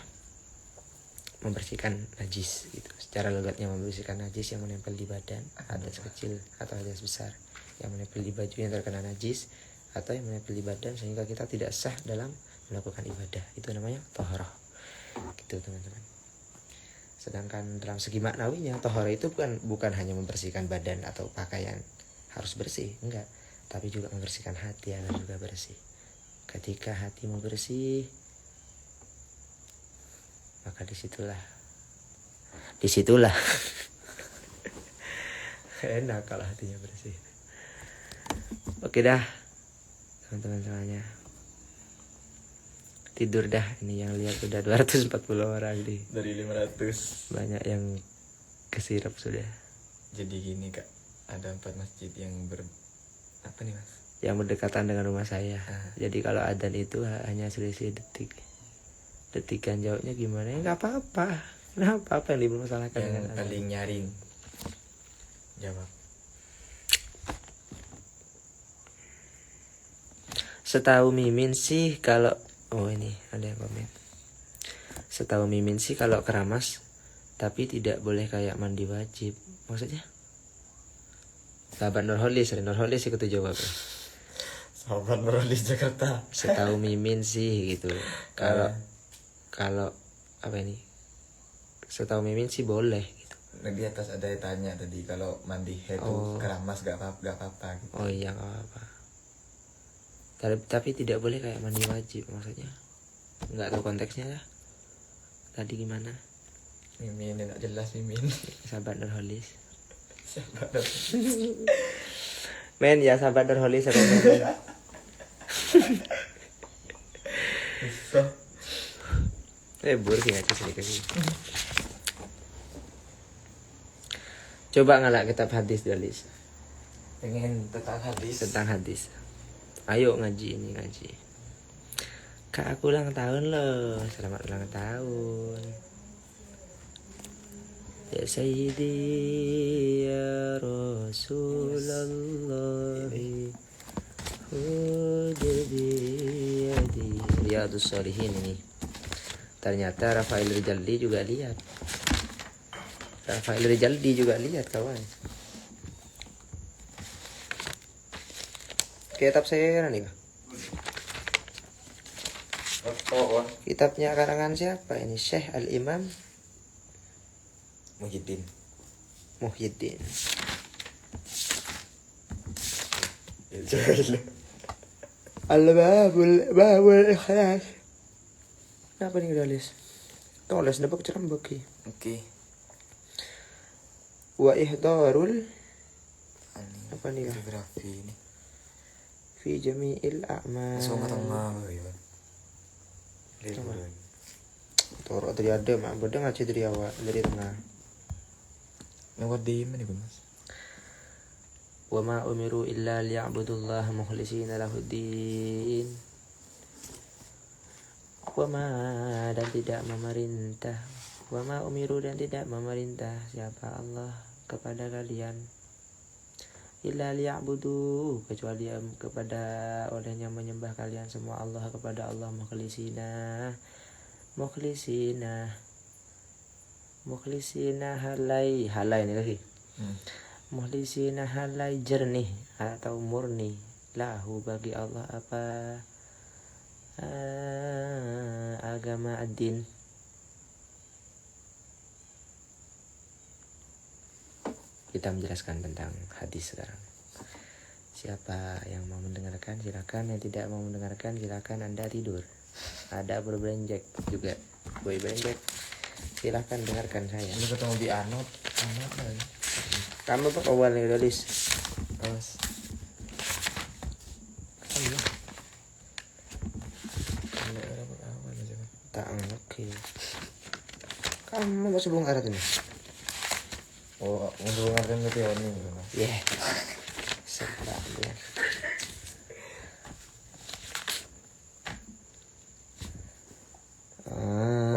membersihkan najis gitu. Secara logatnya membersihkan najis yang menempel di badan, hadas kecil atau hadas besar yang menempel di baju yang terkena najis atau yang menempel di badan sehingga kita tidak sah dalam melakukan ibadah. Itu namanya taharah. Gitu teman-teman. Sedangkan dalam segi maknawinya, taharah itu bukan hanya membersihkan badan atau pakaian harus bersih, enggak, tapi juga membersihkan hati agar juga bersih. Ketika hatimu bersih, maka disitulah enak kalau hatinya bersih. Oke dah teman-teman semuanya, tidur dah. Ini yang lihat udah 240 orang nih, Dari 500. banyak yang kesirap sudah. Jadi gini kak, ada 4 masjid yang apa nih mas? Yang berdekatan dengan rumah saya. Jadi kalau adzan itu hanya selisih detikan, jawabnya gimana ya, nggak apa-apa. Kenapa? Apa yang dipermasalahkan Yang dengan paling nyaring. Jawab. Setahu Mimin sih kalau ini ada yang komen. Setahu Mimin sih kalau keramas tapi tidak boleh kayak mandi wajib. Maksudnya? Sahabat Nurholis ikut jawab. Sahabat Nurholis Jakarta. Setahu Mimin sih gitu. Kalau apa ini? Setahu Mimin sih boleh gitu. Di atas ada yang tanya tadi kalau mandi haid itu keramas gak apa-apa gitu. Oh iya gak apa-apa. Tapi tidak boleh kayak mandi wajib maksudnya. Nggak tahu konteksnya lah. Tadi gimana? Mimin enak jelas Mimin. Sahabat Nurholis. Sahabat Nurholis. Men ya sahabat Nurholis ada men. Burki ngaca sini ke sini. Coba ngalak kitab hadis Dolis. Pengen tentang hadis. Ayo ngaji. Kak aku ulang tahun loh. Selamat ulang tahun. Ya Sayyidi ya Rasulullah. Hujudi yadi. Riyadus Shalihin ini. Ternyata Rafael Rijaldi juga lihat kawan. Kitab saya nih. Kitabnya karangan siapa ini? Syekh Al-Imam Muhyiddin. Al-Babul Ikhlas. Kenapa nih Dolis? Toles nebak cerembek ki. Oke. Wa ihdarul apa nih? Geografi ini. Fi jami'il a'mal. Langsung ke tengah ya. Torok dari ada mak bedeng aja dari awal dari tengah. Lewat di mana nih Mas? Wa ma umiru illa liya'budullaha mukhlishina lahuddin. Wa ma dan tidak memerintah. Wa ma umiru dan tidak memerintah siapa Allah kepada kalian. Illa liya'budu kecuali kepada olehnya menyembah kalian semua Allah kepada Allah mukhlisina halai ini lagi. Mukhlisina halai jernih atau murni lahu bagi Allah apa agama ad-din. Kita menjelaskan tentang hadis sekarang. Siapa yang mau mendengarkan silakan, yang tidak mau mendengarkan silakan Anda tidur. Ada berberenjek juga, boy berenjek. Silakan dengarkan saya. Ini ketemu di Anot lagi. Kamu apa awal nih Dolis? Terus. Tak oke. Kamu masih belum ngarat ini? Oh, untuk ngarep itu ya ini. Yeah. Sedap ya.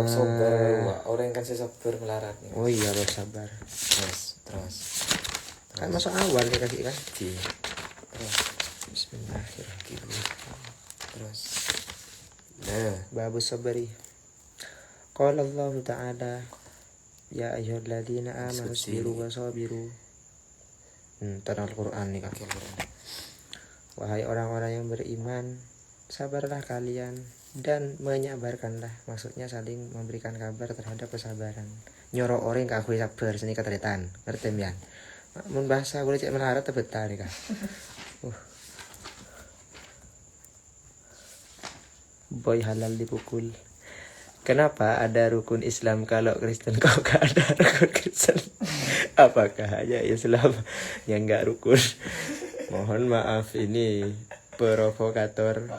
Sabar, orang kan sabar melarat nih. Oh iya lo sabar. Terus. Kan masuk awal dia kasih kan? Terus. Bismillahirrahmanirrahim. Terus. Babu sabari. Qala Allah Ta'ala ya ayyuhalladzina amanu sabiru wa sabiru. Tentang Al-Quran nih kan. Wahai orang-orang yang beriman, sabarlah kalian dan menyabarkanlah. Maksudnya saling memberikan kabar terhadap kesabaran. Nyoro orang kakui sabar seni kataritan. Ngerti mian? Mun bahasa gue cek melarat tebetar nih kan. Boy halal dipukul. Kenapa ada rukun Islam kalau Kristen kok gak ada rukun Kristen? Apakah hanya Islam yang gak rukun? Mohon maaf ini provokator.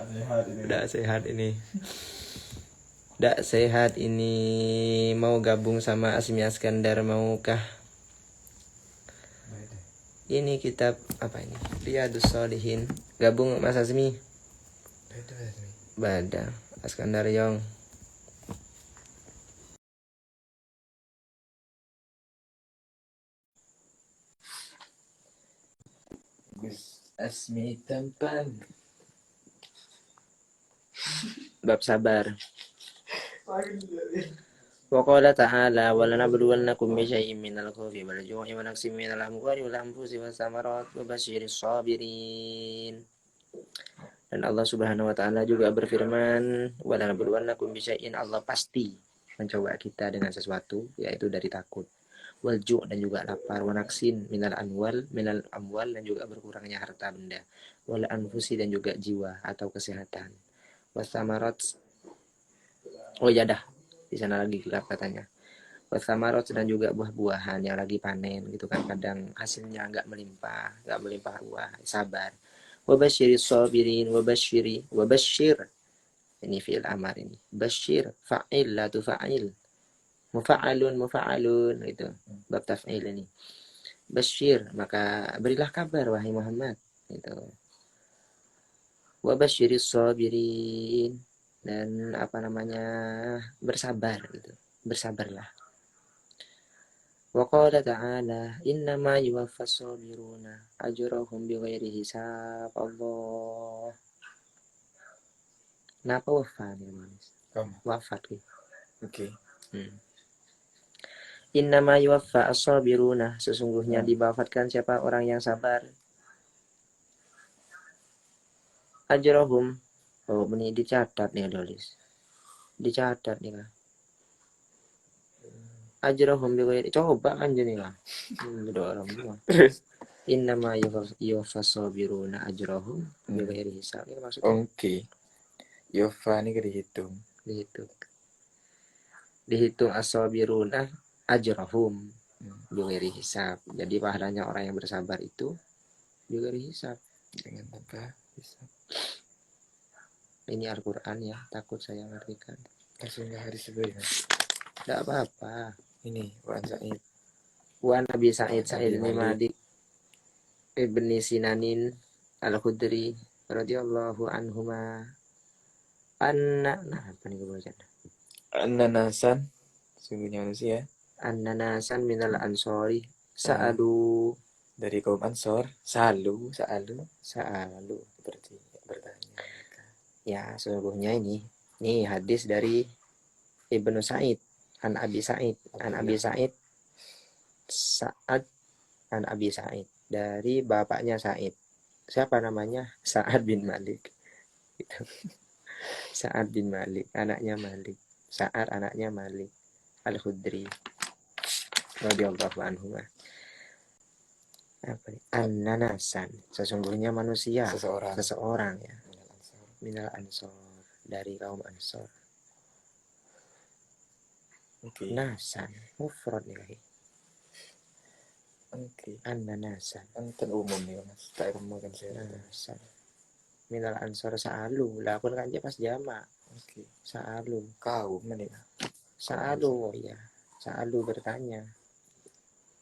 Tidak sehat ini. Tidak sehat ini. Mau gabung sama Asmi Askandar maukah? Ini kitab apa ini? Riyadus Shalihin. Gabung Mas Asmi. Bada Askandar Yong. Asmi tampan. Bab sabar. Wa qala ta'ala wa lanabluwannakum bi syai'in minal khawfi wal ju'i wa naqsin minal amwali wal anfusi was samarat wa basyiris sabirin. Dan Allah Subhanahu wa taala juga berfirman, wa lanabluwannakum bi syai'in, Allah pasti mencoba kita dengan sesuatu, yaitu dari takut, wal ju' dan juga lapar, wa naqsin minal amwal dan juga berkurangnya harta benda, wal anfusi dan juga jiwa atau kesehatan, was samarat. Oh ya dah, di sana lagi katanya wasamarot dan juga buah-buahan yang lagi panen gitu kan, kadang hasilnya nggak melimpah ruah, sabar. Wabasyiri sabirin, wabasyir ini fi'il amar, ini basyir fa'il la tufa'il, mufa'alun gitu, bab taf'il ini. Basyir, maka berilah kabar wahai Muhammad gitu. Wabasyiri sabirin, dan bersabar gitu, bersabarlah. Wa qala ta'ala innama yuwaffas sabiruna ajrahum bighairi hisab. Allah. Kenapa wafat nih, Mas? Wafat gitu. Oke. Innama yuwaffa as-sabiruna, sesungguhnya dibafatkan siapa orang yang sabar. Ajrahum. Oh, ini dicatat nih, tulis. Dicatat nih kan. Ajrahum bighairi, coba kan jadi lah. Orang semua. Terus Innama yuwaffas sabiruna ajrahum bighairi hisab. Ini maksudnya oke. Yova ini dihitung as-sabiruna ajrahum bighairi hisab. Jadi pahalanya orang yang bersabar itu bighairi hisab, dengan apa? Hisab. Ini Al-Qur'an ya, takut saya ngartikan. Langsung ke hari sebelumnya. Tidak apa-apa. Ini Wan Sa'id. Wan Nabi Sa'id bin Malik ibni Sinanin Al-Khudri radhiyallahu anhuma apa nih gue baca? An-nanasan, sungguhnya manusia. An-nanasan minal ansori sa'alu, dari kaum Ansor, sa'alu berarti bertanya. Ya, sesungguhnya ini hadis dari Ibnu Sa'id an Abi Sa'id Sa'ad an Abi Sa'id, dari bapaknya Sa'id. Siapa namanya? Sa'ad bin Malik. Gitu. Sa'ad bin Malik, anaknya Malik. Sa'ad anaknya Malik Al-Khudri radhiyallahu anhu. Apa nih? An-nanasan, sesungguhnya manusia, seseorang ya. Minal ansor, dari kaum Ansor. Okay. Nasan, mufrad nih. Oke. An-nanasan. Anten umum nih Mas. Tak umum kan saya. Nasan. Minal ansor sa'alu. Lah pun kan dia pas jamak. Oke. Sa'alu. Kaum mana? Sa'alu, ya. Sa'alu bertanya.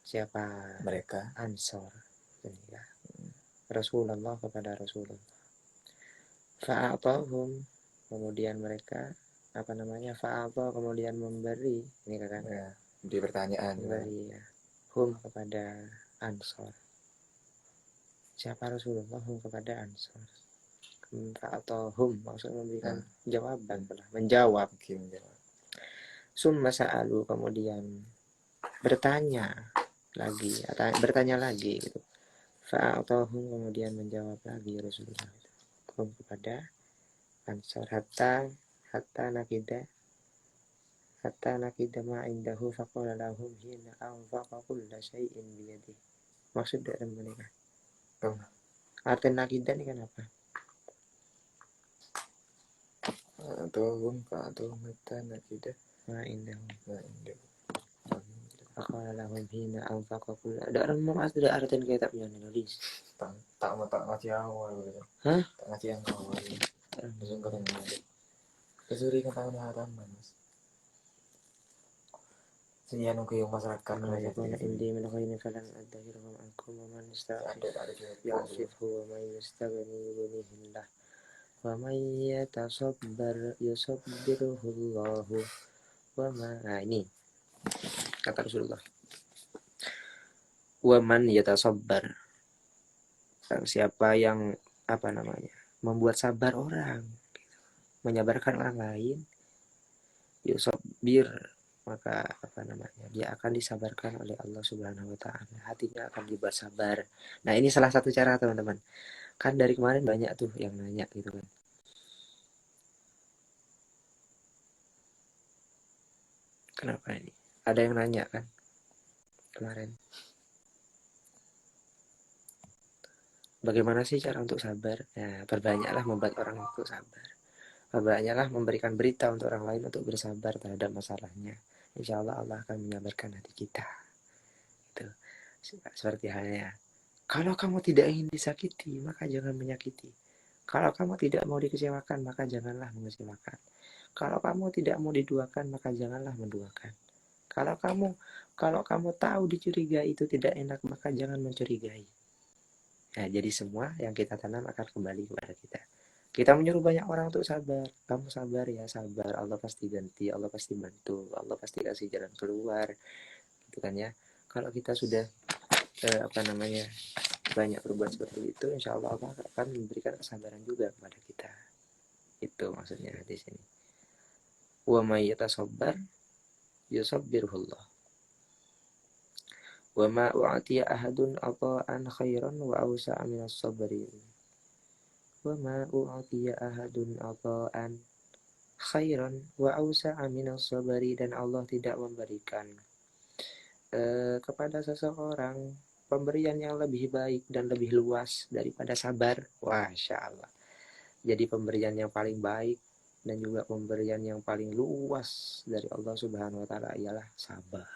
Siapa mereka? Ansor. Ya. Rasulullah kepada Rasulullah. Fa'atahum, kemudian mereka fa'atah, kemudian memberi. Ini kan ya, di pertanyaan. Memberi ya. Hum kepada Ansor. Siapa Rasulullah? Hum kepada Ansor. Atau hum maksudnya memberikan jawaban, menjawab. Summa sa'alu, kemudian bertanya lagi gitu. Fa'atahum, kemudian menjawab lagi Rasulullah hum kepada Ansor hatta nakida ma indahu faqala lahum hina anfaqa kulla syai'in biyadih. Maksud dari mereka. Arti nakida ini kan apa? Atau mata nakida Ma indahu. Faqala lahum hina anfaqa kulla. Ada orang mau ada artian kitabnya nulis. Tak ngaji awal gitu. Hah? Tak ngaji yang awal. Langsung ketemu. Kesuri kan tahun haraman Mas. Senyum nunggu yang masyarakat ya kana indi min khairin falan adhirhum ankum wa man ya'fifu wa man yastaghni yughnihillah wa man yatasabbar yusabbirhullahu wa ma. Ini kata Rasulullah, wa man yatasabbar, Siapa yang membuat sabar orang, menyabarkan orang lain, yusabir, maka dia akan disabarkan oleh Allah Subhanahu wa taala. Hatinya akan dibuat sabar. Nah, ini salah satu cara, teman-teman. Kan dari kemarin banyak tuh yang nanya gitu kan. Kenapa ini? Ada yang nanya kan kemarin. Bagaimana sih cara untuk sabar? Nah, perbanyaklah membuat orang untuk sabar. Perbanyaklah memberikan berita untuk orang lain untuk bersabar terhadap masalahnya. Insya Allah Allah akan menyabarkan hati kita. Itu seperti halnya, kalau kamu tidak ingin disakiti, maka jangan menyakiti. Kalau kamu tidak mau dikecewakan, maka janganlah mengecewakan. Kalau kamu tidak mau diduakan, maka janganlah menduakan. Kalau kamu tahu dicurigai itu tidak enak, maka jangan mencurigai. Nah, jadi semua yang kita tanam akan kembali kepada kita. Kita menyuruh banyak orang untuk sabar. Kamu sabar ya, sabar. Allah pasti ganti, Allah pasti bantu, Allah pasti kasih jalan keluar. Gitu kan ya. Kalau kita sudah banyak berbuat seperti itu, insya Allah Allah akan memberikan kesabaran juga kepada kita. Itu maksudnya di sini. Wa may yatasabbar yusabbirullah. Wa ma u'tiya ahadun ata'an khairan wa awsa'a minas sabirin. Wa ma u'tiya ahadun ata'an khairan wa awsa'a minas sabirin, dan Allah tidak memberikan kepada seseorang pemberian yang lebih baik dan lebih luas daripada sabar. Masya Allah. Jadi pemberian yang paling baik dan juga pemberian yang paling luas dari Allah Subhanahu wa taala ialah sabar.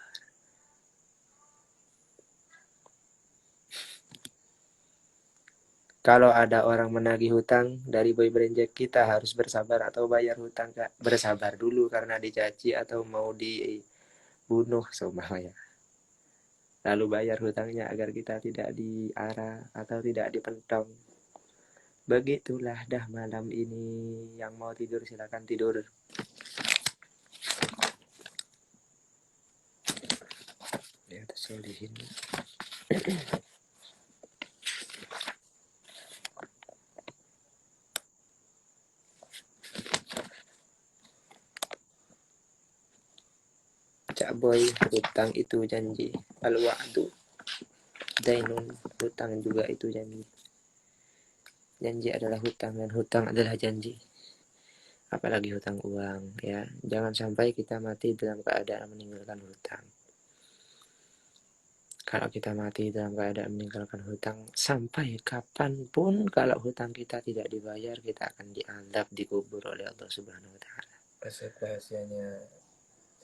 Kalau ada orang menagih hutang dari boy berenjek, kita harus bersabar atau bayar hutang, Kak? Bersabar dulu karena dicaci atau mau dibunuh seumpamanya. Lalu bayar hutangnya agar kita tidak diarah atau tidak dipentong. Begitulah dah malam ini. Yang mau tidur silakan tidur. Ya, tersolihin. Cak boy, hutang itu janji. Al-wa'du dainun, hutang juga itu janji. Janji adalah hutang dan hutang adalah janji. Apalagi hutang uang, ya. Jangan sampai kita mati dalam keadaan meninggalkan hutang. Kalau kita mati dalam keadaan meninggalkan hutang, sampai kapanpun kalau hutang kita tidak dibayar, kita akan diadab, dikubur oleh Allah Subhanahu wa taala. Rahasianya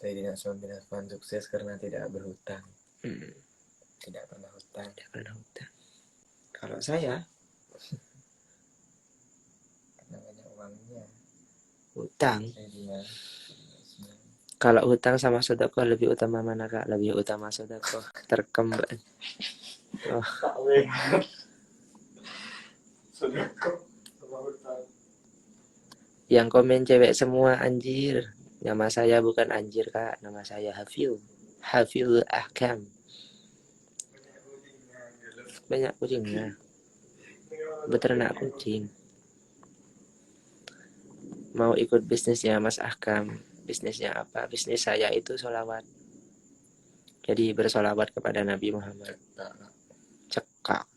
Sayyidina Utsman bin Affan sukses karena tidak berhutang. Tidak pernah hutang. Tidak pernah hutang. Kalau saya karena banyak uangnya. Hutang. Sayyidina. Kalau hutang sama sedekah lebih utama mana, Kak? Lebih utama sedekah. Terkembang. Oh. Yang komen cewek semua anjir. Nama saya bukan anjir, Kak. Nama saya Hafil. Hafil Ahkam. Banyak kucingnya. Beternak kucing. Mau ikut bisnisnya Mas Ahkam. Bisnisnya apa? Bisnis saya itu sholawat. Jadi bersolawat kepada Nabi Muhammad. Cekak.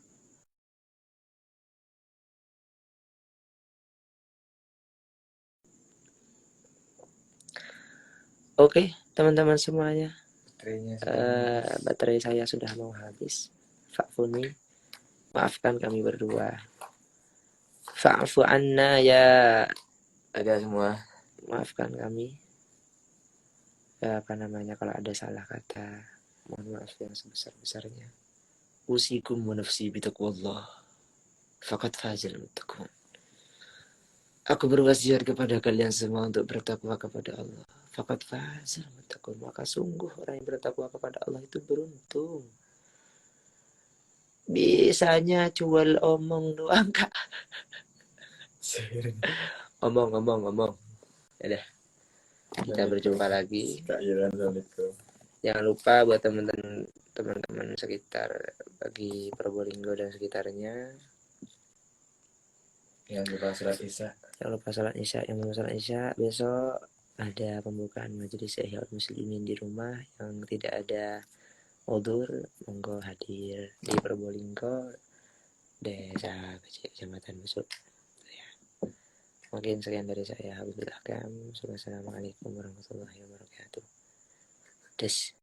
Oke, teman-teman semuanya. Baterai saya sudah mau habis. Fa'funi, maafkan kami berdua. Fa'fu anna ya. Ada semua. Maafkan kami. Ya, kalau ada salah kata, mohon maaf yang sebesar-besarnya. Usikum wa nafsi bitaqwallah. Faqad fazal muttaqun. Aku berwasiat kepada kalian semua untuk bertakwa kepada Allah. Faqad fazal muttaqun. Maka sungguh orang yang bertakwa kepada Allah itu beruntung. Bisanya jual omong doang, Kak. Omong. Ya dah. Kita berjumpa lagi. Jangan lupa buat teman-teman sekitar bagi Probolinggo dan sekitarnya, Jangan lupa sholat isya. Jangan lupa sholat isya. Yang belum sholat isya, besok ada pembukaan majelis Ihya Muslimin di rumah. Yang tidak ada udzur, monggo hadir di Probolinggo, Desa Kecil, Kecamatan Besuk. Ya. Mungkin sekian dari saya. Wabillahi taufiq. Wassalamualaikum warahmatullahi wabarakatuh. Des.